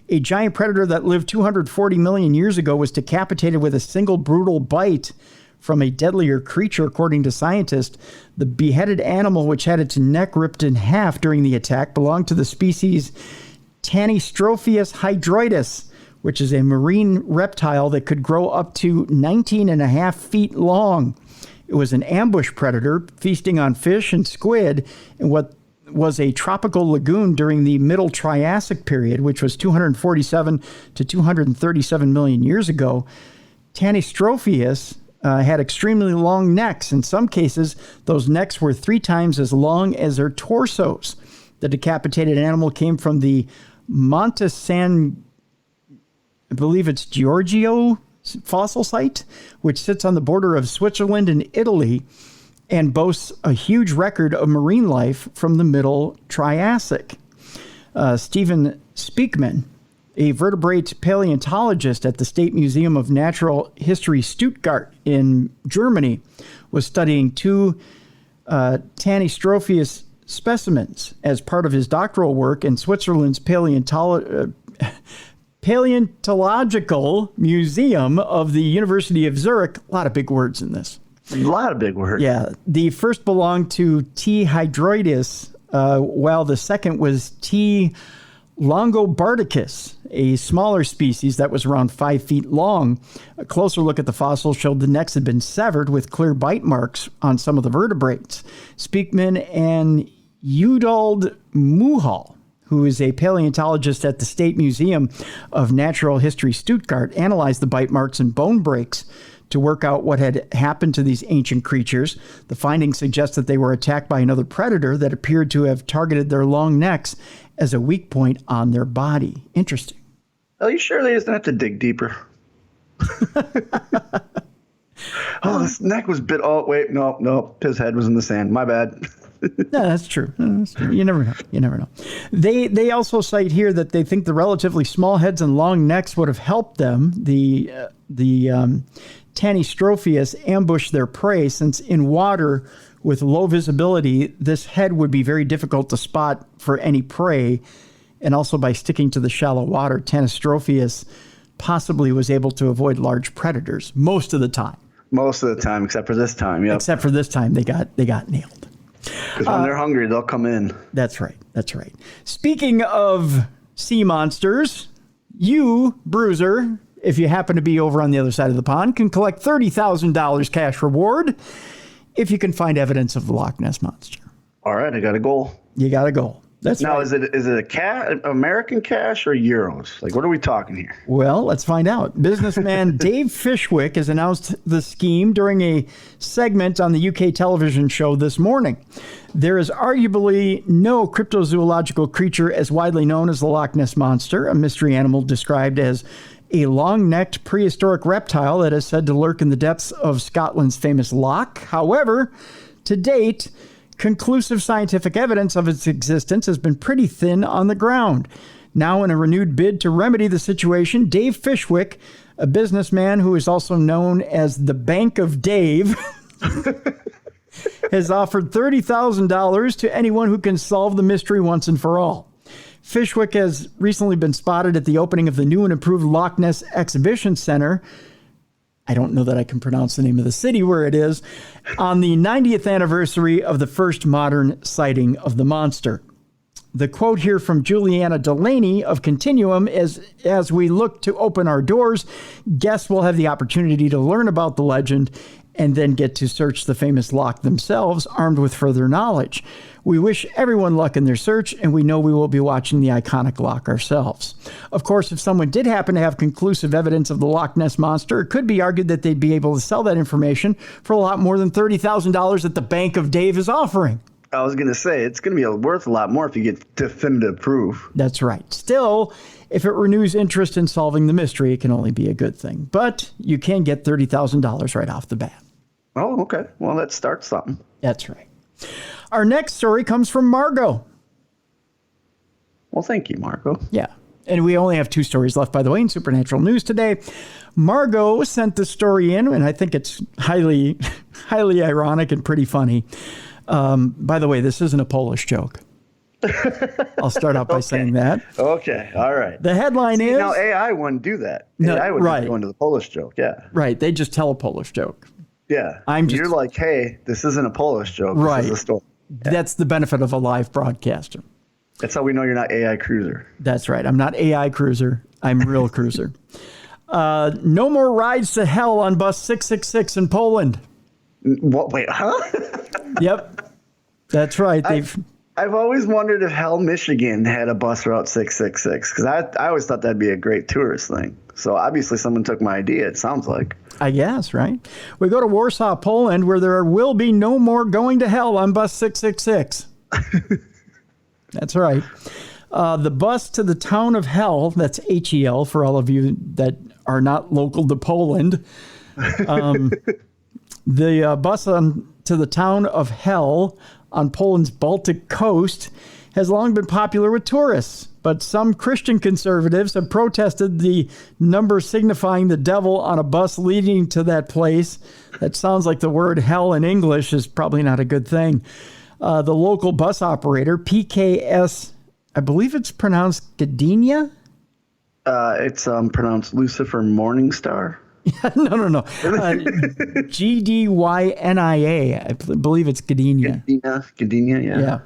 A giant predator that lived 240 million years ago was decapitated with a single brutal bite from a deadlier creature, according to scientists. The beheaded animal, which had its neck ripped in half during the attack, belonged to the species Tanystropheus hydroides, which is a marine reptile that could grow up to 19 and a half feet long. It was an ambush predator feasting on fish and squid in what was a tropical lagoon during the Middle Triassic period, which was 247 to 237 million years ago. Tanystropheus had extremely long necks. In some cases, those necks were 3 times as long as their torsos. The decapitated animal came from the Monte San, I believe it's Giorgio fossil site, which sits on the border of Switzerland and Italy and boasts a huge record of marine life from the Middle Triassic. Stephen Speakman, a vertebrate paleontologist at the State Museum of Natural History Stuttgart in Germany, was studying 2 Tanystropheus specimens as part of his doctoral work in Switzerland's Paleontological Museum of the University of Zurich. A lot of big words in this. A lot of big words. Yeah. The first belonged to T. hydroides, while the second was T. longobardicus, a smaller species that was around 5 feet long. A closer look at the fossil showed the necks had been severed with clear bite marks on some of the vertebrates. Speakman and Udald Muhal, who is a paleontologist at the State Museum of Natural History Stuttgart, analyzed the bite marks and bone breaks to work out what had happened to these ancient creatures. The findings suggest that they were attacked by another predator that appeared to have targeted their long necks as a weak point on their body. Interesting. Are you sure they just have to dig deeper? Oh, his neck was bit. Oh, wait, no. His head was in the sand. My bad. No, that's true. You never know. You never know. They also cite here that they think the relatively small heads and long necks would have helped them, the Tanystropheus, ambush their prey, since in water with low visibility, this head would be very difficult to spot for any prey. And also by sticking to the shallow water, Tanystropheus possibly was able to avoid large predators most of the time. Most of the time, except for this time. Yep. Except for this time, they got nailed. Because when they're hungry, they'll come in. That's right. That's right. Speaking of sea monsters, you, Bruiser, if you happen to be over on the other side of the pond, can collect $30,000 cash reward if you can find evidence of the Loch Ness Monster. All right, I got a goal. You got a goal. That's now, right. is it American cash or euros? Like, what are we talking here? Well, let's find out. Businessman Dave Fishwick has announced the scheme during a segment on the UK television show This Morning. There is arguably no cryptozoological creature as widely known as the Loch Ness Monster, a mystery animal described as a long-necked prehistoric reptile that is said to lurk in the depths of Scotland's famous loch. However, to date, conclusive scientific evidence of its existence has been pretty thin on the ground. Now, in a renewed bid to remedy the situation, Dave Fishwick, a businessman who is also known as the Bank of Dave, has offered $30,000 to anyone who can solve the mystery once and for all. Fishwick has recently been spotted at the opening of the new and improved Loch Ness Exhibition Center. I don't know that I can pronounce the name of the city where it is, on the 90th anniversary of the first modern sighting of the monster. The quote here from Juliana Delaney of Continuum is, as we look to open our doors, guests will have the opportunity to learn about the legend and then get to search the famous loch themselves, armed with further knowledge. We wish everyone luck in their search, and we know we will be watching the iconic loch ourselves. Of course, if someone did happen to have conclusive evidence of the Loch Ness Monster, it could be argued that they'd be able to sell that information for a lot more than $30,000 that the Bank of Dave is offering. I was going to say, it's going to be worth a lot more if you get definitive proof. That's right. Still, if it renews interest in solving the mystery, it can only be a good thing. But you can get $30,000 right off the bat. Oh, okay. Well, that starts something. That's right. Our next story comes from Margot. Well, thank you, Margot. Yeah. And we only have 2 stories left, by the way, in Supernatural News today. Margot sent the story in, and I think it's highly, highly ironic and pretty funny. By the way, this isn't a Polish joke. I'll start out by saying that. Okay. All right. The headline is... Now, AI wouldn't do that. No, AI would right. go into the Polish joke. Yeah. Right. They just tell a Polish joke. Yeah. You're like, hey, this isn't a Polish joke. Right. This is a story. Yeah. That's the benefit of a live broadcaster. That's how we know you're not AI Cruiser. That's right. I'm not AI Cruiser. I'm real Cruiser. No more rides to hell on bus 666 in Poland. What? Wait, huh? Yep. That's right. I've always wondered if Hell, Michigan had a bus route 666 because I always thought that'd be a great tourist thing. So obviously someone took my idea, it sounds like. I guess, right? We go to Warsaw, Poland, where there will be no more going to hell on bus 666. That's right. The bus to the town of Hell, that's HEL for all of you that are not local to Poland. The bus to the town of Hell on Poland's Baltic coast has long been popular with tourists, but some Christian conservatives have protested the number signifying the devil on a bus leading to that place. That sounds like the word hell in English is probably not a good thing. The local bus operator, PKS, I believe it's pronounced Gdynia? It's pronounced Lucifer Morningstar. No. Gdynia. I believe it's Gdynia. Gdynia, yeah. Yeah.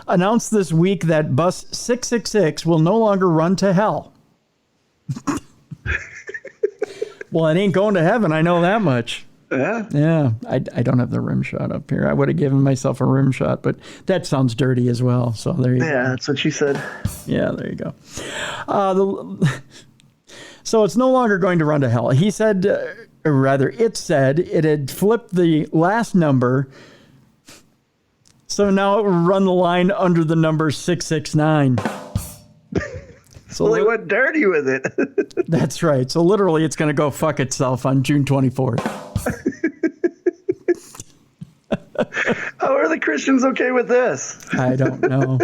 Announced this week that bus 666 will no longer run to hell. Well, it ain't going to heaven. I know that much. Yeah. Yeah. I don't have the rim shot up here. I would have given myself a rim shot, but that sounds dirty as well. So there you go. Yeah, that's what she said. Yeah, there you go. So it's no longer going to run to hell. He said, or rather, it said it had flipped the last number. So now it will run the line under the number 669. So they went dirty with it. That's right. So literally it's going to go fuck itself on June 24th. How are the Christians okay with this? I don't know.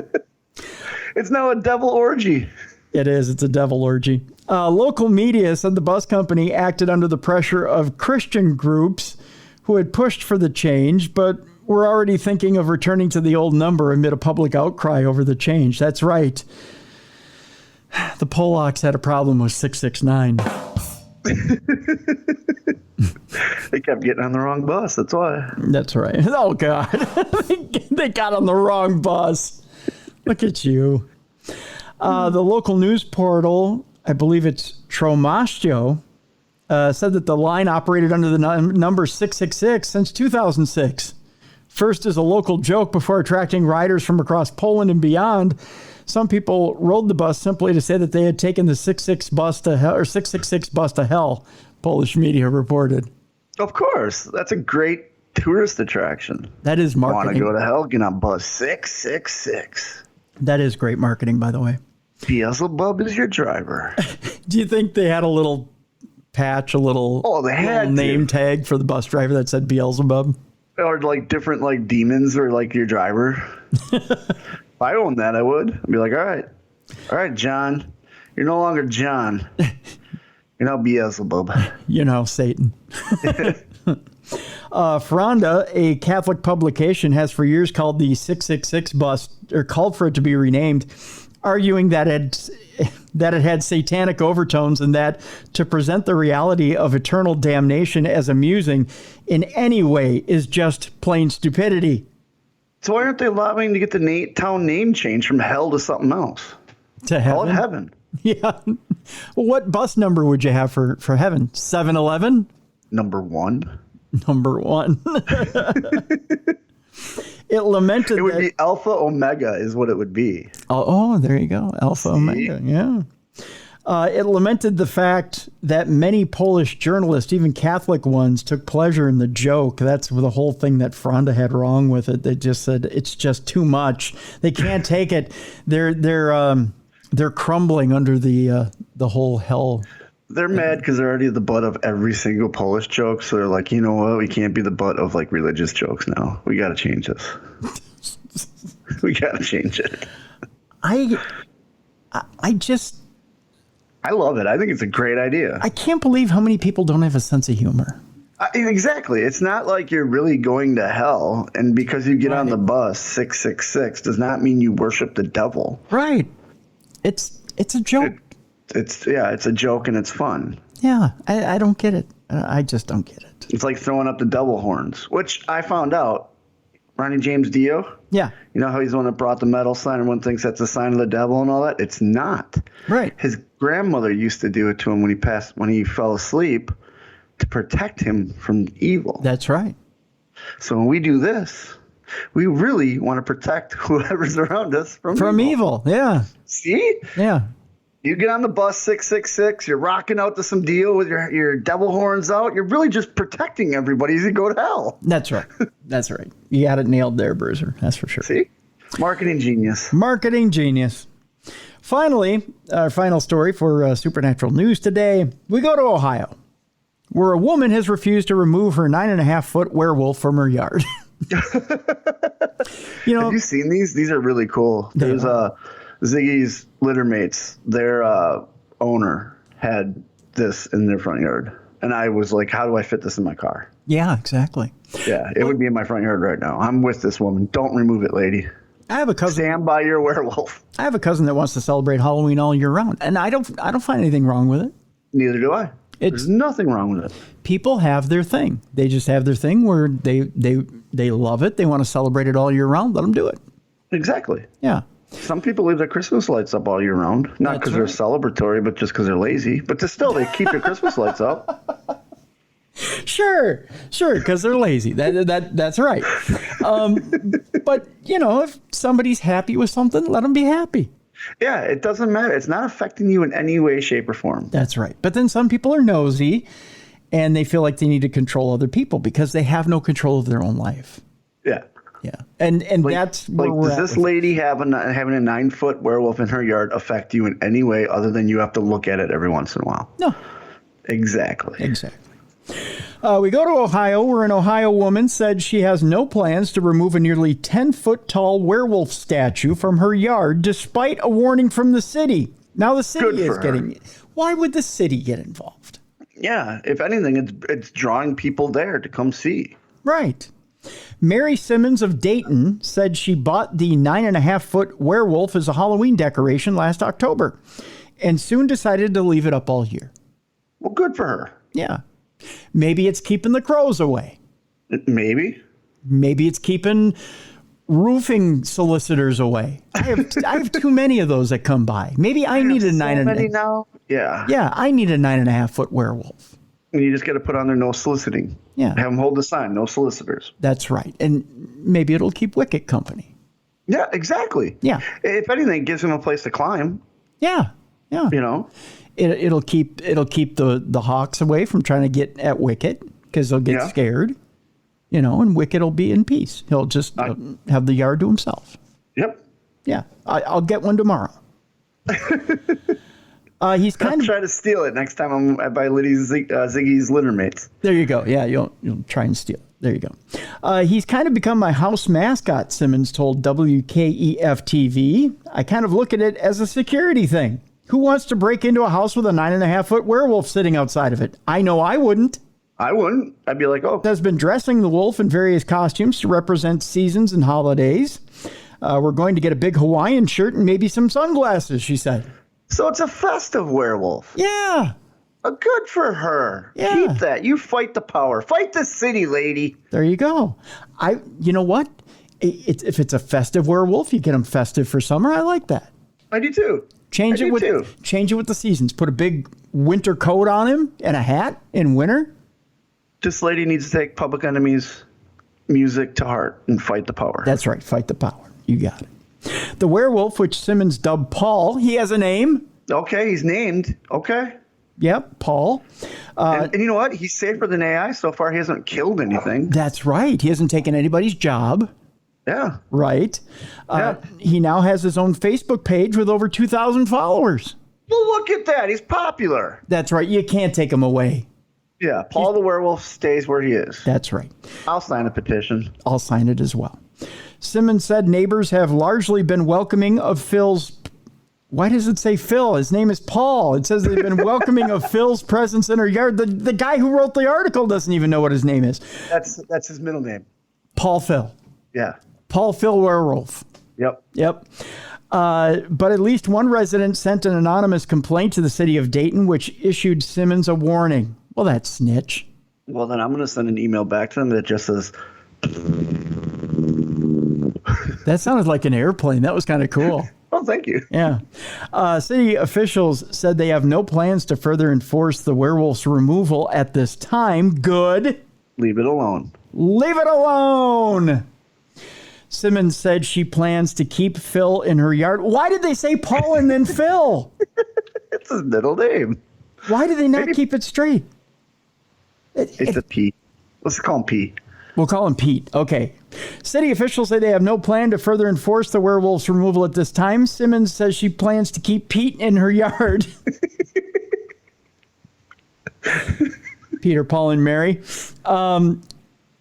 It's now a devil orgy. It is. It's a devil orgy. Local media said the bus company acted under the pressure of Christian groups who had pushed for the change, but were already thinking of returning to the old number amid a public outcry over the change. That's right. The Polacks had a problem with 669. They kept getting on the wrong bus. That's why. That's right. Oh, God. They got on the wrong bus. Look at you. The local news portal, I believe it's Tromastio, said that the line operated under the number 666 since 2006. First as a local joke before attracting riders from across Poland and beyond. Some people rode the bus simply to say that they had taken the 666 bus to hell, Polish media reported. Of course. That's a great tourist attraction. That is marketing. Want to go to hell? Get on bus 666. That is great marketing, by the way. Beelzebub is your driver. Do you think they had a little patch, a little name tag for the bus driver that said Beelzebub? Or like different like demons or like your driver. If I owned that, I would. I'd be like, all right, John. You're no longer John. You're now Beelzebub. You know, Satan. Fronda, a Catholic publication, has for years called the 666 bus, or called for it to be renamed, arguing that it had satanic overtones and that to present the reality of eternal damnation as amusing in any way is just plain stupidity. So why aren't they allowing to get the town name changed from hell to something else? To heaven? Call it heaven. Yeah. Well, what bus number would you have for heaven? 7-Eleven? Number 1. Number 1. It lamented it would be Alpha Omega is what it would be. Oh, there you go. Alpha Omega. Yeah. It lamented the fact that many Polish journalists, even Catholic ones, took pleasure in the joke. That's the whole thing that Fronda had wrong with it. They just said it's just too much. They can't take it. They're crumbling under the whole hell. They're mad because they're already the butt of every single Polish joke. So they're like, you know what? We can't be the butt of like religious jokes now. We got to change this. We got to change it. I love it. I think it's a great idea. I can't believe how many people don't have a sense of humor. Exactly. It's not like you're really going to hell. And because you get on the bus 666 does not mean you worship the devil. Right. It's a joke. It's a joke and it's fun. Yeah. I don't get it. I just don't get it. It's like throwing up the devil horns, which I found out. Ronnie James Dio. Yeah. You know how he's the one that brought the metal sign and one thinks that's a sign of the devil and all that? It's not. Right. His grandmother used to do it to him when he fell asleep to protect him from evil. That's right. So when we do this, we really want to protect whoever's around us from evil. Yeah. See? Yeah. You get on the bus 666, you're rocking out to some deal with your devil horns out. You're really just protecting everybody as you go to hell. That's right. That's right. You got it nailed there, Bruiser. That's for sure. See? Marketing genius. Marketing genius. Finally, our final story for Supernatural News today. We go to Ohio, where a woman has refused to remove her 9.5-foot werewolf from her yard. You know, have you seen these? These are really cool. There's Ziggy's litter mates. Their owner had this in their front yard. And I was like, how do I fit this in my car? Yeah, exactly. Yeah, it would be in my front yard right now. I'm with this woman. Don't remove it, lady. I have a cousin. Stand by your werewolf. I have a cousin that wants to celebrate Halloween all year round, and I don't find anything wrong with it. Neither do I. There's nothing wrong with it. People have their thing. They just have their thing where they love it. They want to celebrate it all year round. Let them do it. Exactly. Yeah. Some people leave their Christmas lights up all year round, not because they're celebratory, but just because they're lazy. But they keep their Christmas lights up. Sure, because they're lazy. That's right. But if somebody's happy with something, let them be happy. Yeah, it doesn't matter. It's not affecting you in any way, shape, or form. That's right. But then some people are nosy, and they feel like they need to control other people because they have no control of their own life. Yeah. Yeah, and that's where we're does this lady having a 9-foot werewolf in her yard affect you in any way other than you have to look at it every once in a while? No. Exactly. We go to Ohio, where an Ohio woman said she has no plans to remove a nearly 10-foot tall werewolf statue from her yard, despite a warning from the city. Now the city is getting. Why would the city get involved? Yeah, if anything, it's drawing people there to come see. Right. Mary Simmons of Dayton said she bought the 9.5-foot werewolf as a Halloween decoration last October and soon decided to leave it up all year. Well, good for her. Yeah. Maybe it's keeping the crows away. Maybe. Maybe it's keeping roofing solicitors away. I have too many of those that come by. Maybe I need a 9.5 now. Yeah. Yeah, I need a 9.5-foot werewolf. And you just got to put on there no soliciting. Yeah. Have them hold the sign, no solicitors. That's right. And maybe it'll keep Wicket company. Yeah, exactly. Yeah. If anything, it gives them a place to climb. Yeah. Yeah. It'll keep the hawks away from trying to get at Wicket because they'll get scared. And Wicket will be in peace. He'll just have the yard to himself. Yep. Yeah. I'll get one tomorrow. He's kind of try to steal it next time I buy Ziggy's litter mates. There you go. Yeah, you'll try and steal it. There you go. He's kind of become my house mascot, Simmons told WKEF-TV. I kind of look at it as a security thing. Who wants to break into a house with a 9.5-foot werewolf sitting outside of it? I know I wouldn't. I wouldn't. I'd be like, oh. Has been dressing the wolf in various costumes to represent seasons and holidays. We're going to get a big Hawaiian shirt and maybe some sunglasses, she said. So it's a festive werewolf. Yeah. Good for her. Yeah. Keep that. You fight the power. Fight the city, lady. There you go. You know what? If it's a festive werewolf, you get them festive for summer. I like that. I do too. Change it with the seasons. Put a big winter coat on him and a hat in winter. This lady needs to take Public Enemy's music to heart and fight the power. That's right. Fight the power. You got it. The werewolf, which Simmons dubbed Paul, he has a name. Okay, he's named. Okay. Yep, Paul. And you know what? He's safer than AI. So far, he hasn't killed anything. That's right. He hasn't taken anybody's job. Yeah. Right. He now has his own Facebook page with over 2,000 followers. Well, look at that. He's popular. That's right. You can't take him away. Yeah, Paul the werewolf stays where he is. That's right. I'll sign a petition. I'll sign it as well. Simmons said neighbors have largely been welcoming of Phil's. Why does it say Phil? His name is Paul. It says they've been welcoming of Phil's presence in her yard. The guy who wrote the article doesn't even know what his name is. That's his middle name. Paul Phil. Yeah. Paul Phil Werewolf. Yep. But at least one resident sent an anonymous complaint to the city of Dayton, which issued Simmons a warning. Well, that's snitch. Well, then I'm going to send an email back to them that just says... That sounded like an airplane. That was kind of cool. Oh, thank you. Yeah. City officials said they have no plans to further enforce the werewolf's removal at this time. Good. Leave it alone. Leave it alone. Simmons said she plans to keep Phil in her yard. Why did they say Paul and then Phil? It's his middle name. Why do they not keep it straight? It's a P. Let's call him P. We'll call him Pete. Okay. City officials say they have no plan to further enforce the werewolf's removal at this time. Simmons says she plans to keep Pete in her yard. Peter, Paul, and Mary.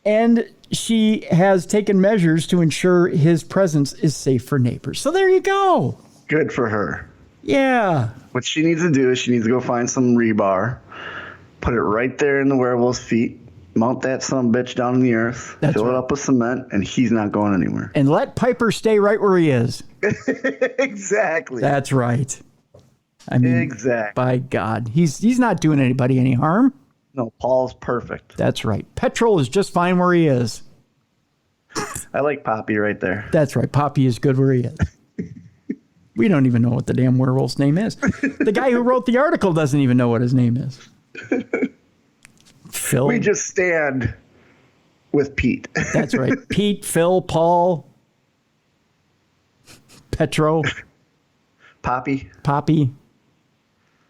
And she has taken measures to ensure his presence is safe for neighbors. So there you go. Good for her. Yeah. What she needs to do is she needs to go find some rebar, put it right there in the werewolf's feet, mount that son bitch down in the earth, fill it up with cement, and he's not going anywhere. And let Piper stay right where he is. Exactly. That's right. I mean, exactly. By God, he's not doing anybody any harm. No, Paul's perfect. That's right. Petrol is just fine where he is. I like Poppy right there. That's right. Poppy is good where he is. We don't even know what the damn werewolf's name is. The guy who wrote the article doesn't even know what his name is. Phil. We just stand with Pete. That's right. Pete, Phil, Paul, Petro, Poppy,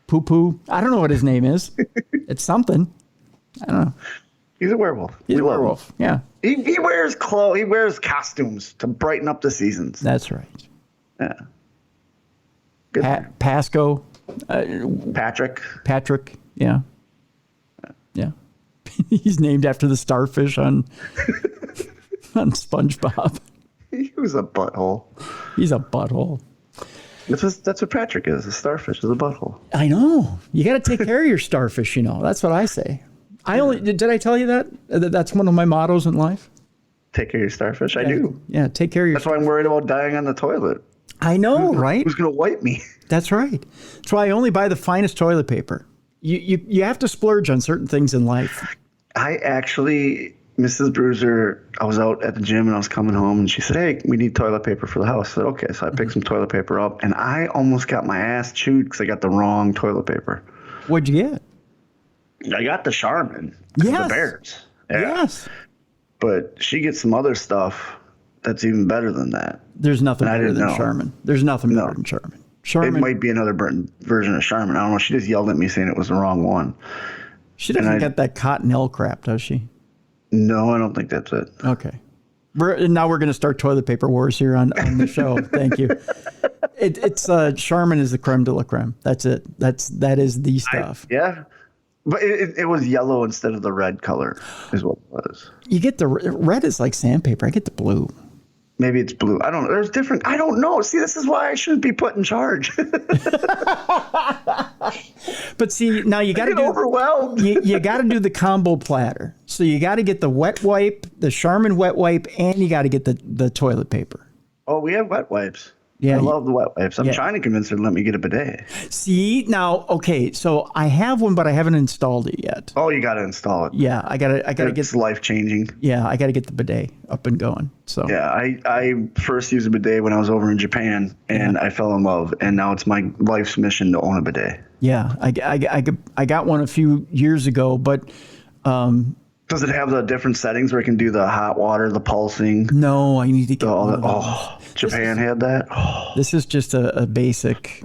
Poo Poo. I don't know what his name is. It's something. I don't know. He's a werewolf. He's a werewolf. Yeah. He wears clothes. He wears costumes to brighten up the seasons. That's right. Yeah. Good. Pasco. Patrick. Yeah. Yeah. He's named after the starfish on SpongeBob. He was a butthole. He's a butthole. That's what Patrick is. A starfish is a butthole. I know. You got to take care of your starfish, you know. That's what I say. Did I tell you that? That's one of my mottos in life. Take care of your starfish? I do. Yeah, take care of your... That's why I'm worried about dying on the toilet. I know, right? Who's going to wipe me? That's right. That's why I only buy the finest toilet paper. You have to splurge on certain things in life. I actually, Mrs. Bruiser, I was out at the gym and I was coming home and she said, hey, we need toilet paper for the house. I said, okay. So I picked some toilet paper up and I almost got my ass chewed because I got the wrong toilet paper. What'd you get? I got the Charmin. Yes. The Bears. Yeah. Yes. But she gets some other stuff that's even better than that. There's nothing better than Charmin. There's nothing better than Charmin. Charmin. It might be another version of Charmin. I don't know. She just yelled at me saying it was the wrong one. She doesn't get that Cottonelle crap, does she? No, I don't think that's it. Okay. Now we're going to start toilet paper wars here on the show. Thank you. It's Charmin is the creme de la creme. That's it. That is the stuff. Yeah. But it was yellow instead of the red color is what it was. You get the red is like sandpaper. I get the blue. Maybe it's blue. I don't know. There's different. I don't know. See, this is why I shouldn't be put in charge. But see, now you got to do overwhelmed. You got to do the combo platter. So you got to get the wet wipe, the Charmin wet wipe, and you got to get the toilet paper. Oh, we have wet wipes. Yeah, I love the wet wipes. I'm trying to convince her to let me get a bidet. See, now, okay, so I have one, but I haven't installed it yet. Oh, you got to install it. Yeah, I gotta get. It's life changing. Yeah, I gotta get the bidet up and going. So yeah, I first used a bidet when I was over in Japan, and I fell in love, and now it's my life's mission to own a bidet. Yeah, I got one a few years ago, but. Does it have the different settings where it can do the hot water, the pulsing? No, I need to get all that. Oh, Japan had that. Oh. This is just a basic.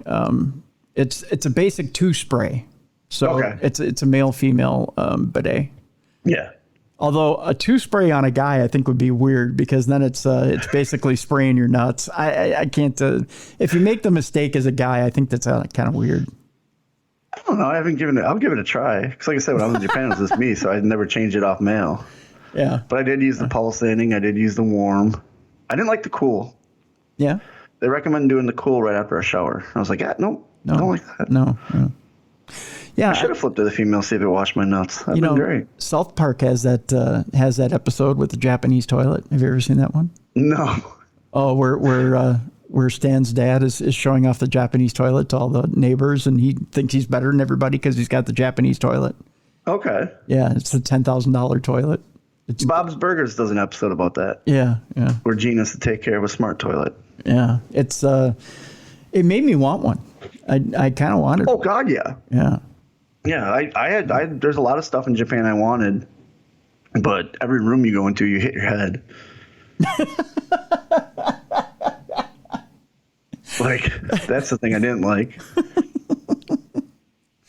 It's a basic 2 spray, so it's a male female bidet. Yeah. Although a 2 spray on a guy, I think would be weird because then it's basically spraying your nuts. I can't. If you make the mistake as a guy, I think that's kind of weird. I don't know. I haven't given it. I'll give it a try. Because like I said, when I was in Japan, it was just me, so I never changed it off male. Yeah. But I did use the pulsating. I did use the warm. I didn't like the cool. Yeah. They recommend doing the cool right after a shower. I was like, no, I don't like that. No. Yeah. I should have flipped to the female, see if it washed my nuts. That'd been great. South Park has that episode with the Japanese toilet. Have you ever seen that one? No. Oh, where Stan's dad is showing off the Japanese toilet to all the neighbors, and he thinks he's better than everybody because he's got the Japanese toilet. Okay. Yeah, it's a $10,000 toilet. Bob's Burgers does an episode about that. Yeah. Where Gene has to take care of a smart toilet. Yeah, it made me want one. I kind of wanted. Oh God, yeah. Yeah. Yeah, I had there's a lot of stuff in Japan I wanted, But every room you go into, you hit your head. Like, that's the thing I didn't like.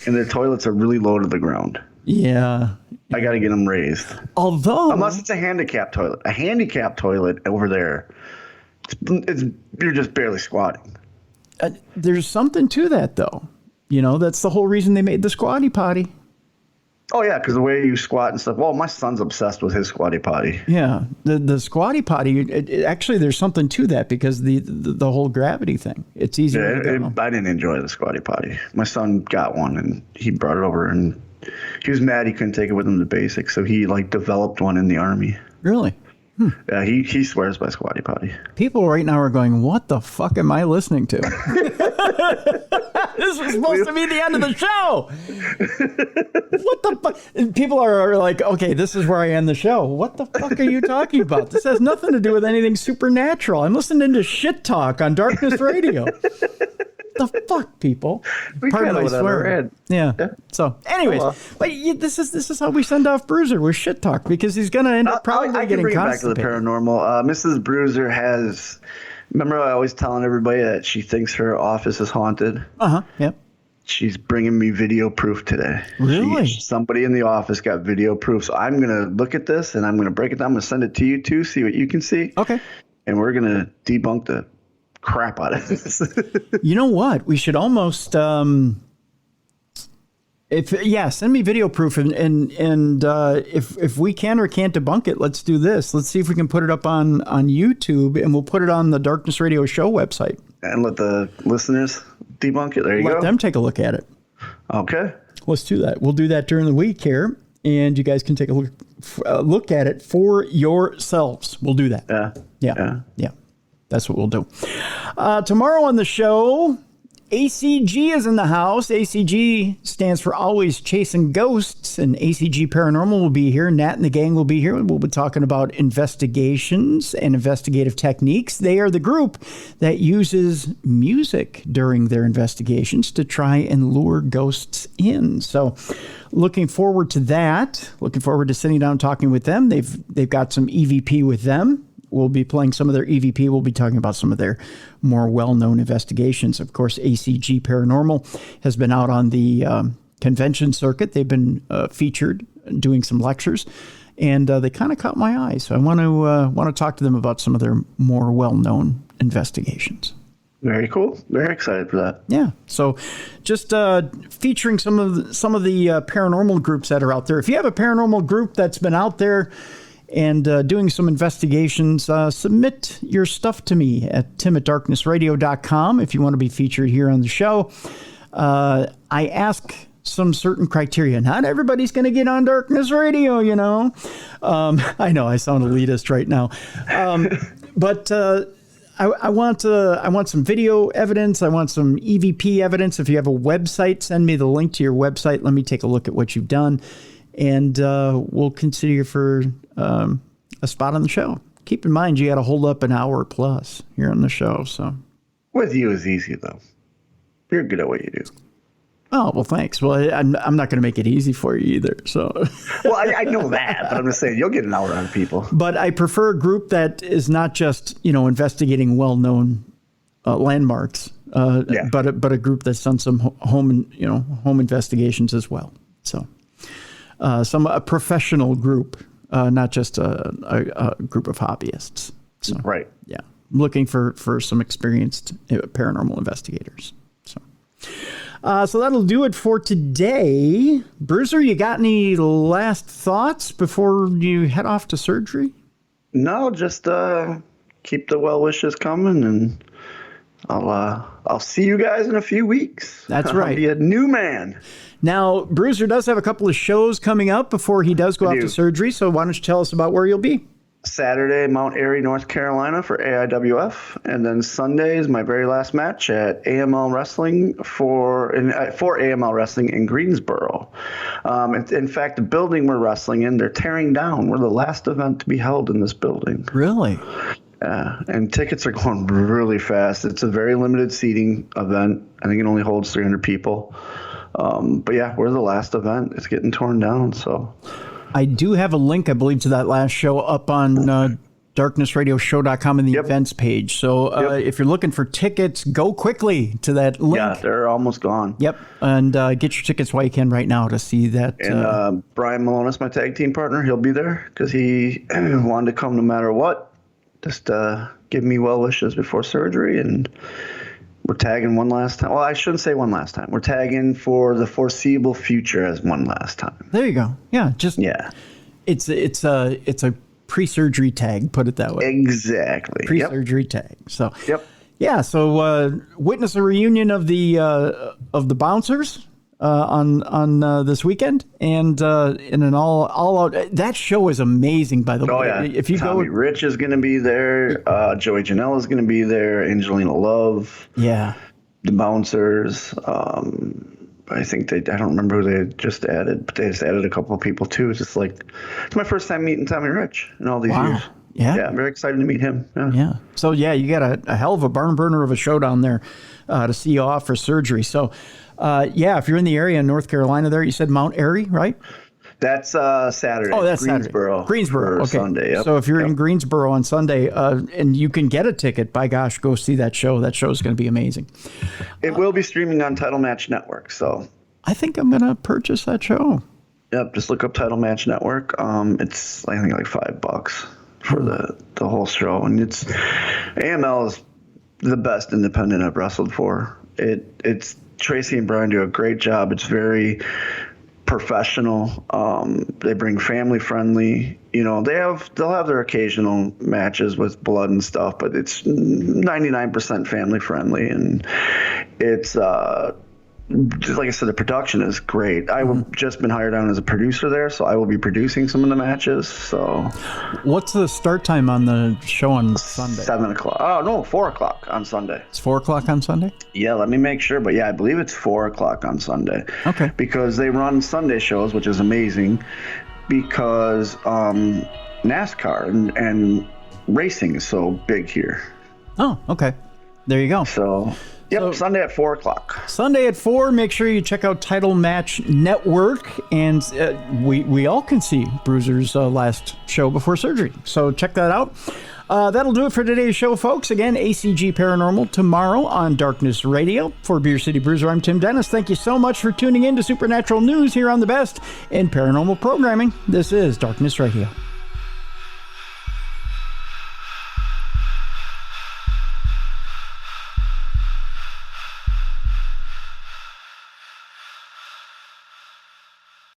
And their toilets are really low to the ground. Yeah. I got to get them raised. Although, unless it's a handicap toilet. A handicap toilet over there, you're just barely squatting. there's something to that, though. You know, that's the whole reason they made the squatty potty. Oh, yeah, because the way you squat and stuff. Well, my son's obsessed with his squatty potty. Yeah, the squatty potty. Actually, there's something to that because the whole gravity thing. It's easier. I didn't enjoy the squatty potty. My son got one and he brought it over and he was mad he couldn't take it with him to basics, so he developed one in the Army. Really? Yeah, he swears by squatty potty. People right now are going, "What the fuck am I listening to?" This was supposed to be the end of the show. What the fuck? And people are like, "Okay, this is where I end the show." What the fuck are you talking about? This has nothing to do with anything supernatural. I'm listening to shit talk on Darkness Radio. The fuck, people? Pardon my swearing. Yeah. So, anyways, but this is how we send off Bruiser with shit talk because he's gonna end up probably getting bring constipated. It back to the paranormal. Mrs. Bruiser has. Remember, I always telling everybody that she thinks her office is haunted. Yep. She's bringing me video proof today. Really? Somebody in the office got video proof. So I'm gonna look at this and I'm gonna break it down. I'm gonna send it to you too. See what you can see. Okay. And we're gonna debunk the crap out of this. You know what? We should almost send me video proof and if we can or can't debunk it, let's do this. Let's see if we can put it up on YouTube and we'll put it on the Darkness Radio Show website. And let the listeners debunk it. There you go. Let them take a look at it. Okay. Let's do that. We'll do that during the week here and you guys can take a look at it for yourselves. We'll do that. Yeah. That's what we'll do. Tomorrow on the show, ACG is in the house. ACG stands for Always Chasing Ghosts, and ACG Paranormal will be here. Nat and the gang will be here. We'll be talking about investigations and investigative techniques. They are the group that uses music during their investigations to try and lure ghosts in. So looking forward to that. Looking forward to sitting down and talking with them. They've got some EVP with them. We'll be playing some of their EVP. We'll be talking about some of their more well-known investigations. Of course, ACG Paranormal has been out on the convention circuit. They've been featured doing some lectures, and they kind of caught my eye. So I want to talk to them about some of their more well-known investigations. Very cool. Very excited for that. Yeah. So just featuring some of the paranormal groups that are out there. If you have a paranormal group that's been out there and doing some investigations, submit your stuff to me at tim@darknessradio.com if you want to be featured here on the show. I ask some certain criteria. Not everybody's going to get on Darkness Radio, you know. I know I sound elitist right now. But I want some video evidence. I want some EVP evidence. If you have a website, send me the link to your website. Let me take a look at what you've done. And we'll consider you for a spot on the show. Keep in mind, you got to hold up an hour plus here on the show. So, with you is easy though. You're good at what you do. Oh well, thanks. Well, I'm not going to make it easy for you either. So, well, I know that, but I'm just saying you'll get an hour on people. But I prefer a group that is not just investigating well-known landmarks, but a group that's done some home investigations as well. So. A professional group, not just a group of hobbyists. So, right. Yeah. I'm looking for some experienced paranormal investigators. So that'll do it for today. Bruiser, you got any last thoughts before you head off to surgery? No, just keep the well wishes coming, and I'll see you guys in a few weeks. That's right. I'll be a new man. Now, Bruiser does have a couple of shows coming up before he does go off to surgery, so why don't you tell us about where you'll be? Saturday, Mount Airy, North Carolina for AIWF, and then Sunday is my very last match at AML Wrestling for AML Wrestling in Greensboro. In fact, the building we're wrestling in, they're tearing down. We're the last event to be held in this building. Really? And tickets are going really fast. It's a very limited seating event. I think it only holds 300 people. But yeah, we're the last event. It's getting torn down. So I do have a link, I believe, to that last show up on darknessradioshow.com in the events page. So if you're looking for tickets, go quickly to that link. Yeah, they're almost gone. Yep. And get your tickets while you can right now to see that. And Brian Malonis, my tag team partner, he'll be there because he wanted to come no matter what. Just give me well wishes before surgery. And we're tagging one last time. Well, I shouldn't say one last time. We're tagging for the foreseeable future as one last time. There you go. Yeah. It's a pre-surgery tag, put it that way. Exactly. Pre-surgery tag. So yeah, so witness a reunion of the bouncers on this weekend, and in an all out. That show is amazing, by the way. Oh yeah, if you Tommy Rich is going to be there, Joey Janela is going to be there, Angelina Love. Yeah, the bouncers. I think I don't remember who they just added, but they just added a couple of people too. It's just like, it's my first time meeting Tommy Rich in all these years. Yeah, I'm very excited to meet him. Yeah. So yeah, you got a hell of a barn burner of a show down there to see you off for surgery. So if you're in the area in North Carolina there, you said Mount Airy, right? That's Saturday. Oh, that's Greensboro. Saturday. Greensboro. Okay. Sunday. Yep. So if you're in Greensboro on Sunday, and you can get a ticket, by gosh, go see that show. That show is going to be amazing. It will be streaming on Title Match Network. So I think I'm going to purchase that show. Yep. Just look up Title Match Network. It's I think like $5 for the whole show, and it's AML is the best independent I've wrestled for. It's Tracy and Brian do a great job. It's very professional. They bring family friendly. They'll have their occasional matches with blood and stuff, but it's 99% family friendly, and it's just like I said, the production is great. I've just been hired on as a producer there, so I will be producing some of the matches. So, what's the start time on the show on Sunday? 7 o'clock. Oh no, 4 o'clock on Sunday. It's 4 o'clock on Sunday? Yeah, let me make sure, but yeah, I believe it's 4 o'clock on Sunday. Okay. Because they run Sunday shows, which is amazing, because NASCAR and racing is so big here. Oh, okay. There you go. So. Yep, Sunday at 4 o'clock. Sunday at 4. Make sure you check out Title Match Network, and we all can see Bruiser's last show before surgery. So check that out. That'll do it for today's show, folks. Again, ACG Paranormal tomorrow on Darkness Radio. For Beer City Bruiser, I'm Tim Dennis. Thank you so much for tuning in to Supernatural News here on the best in paranormal programming. This is Darkness Radio.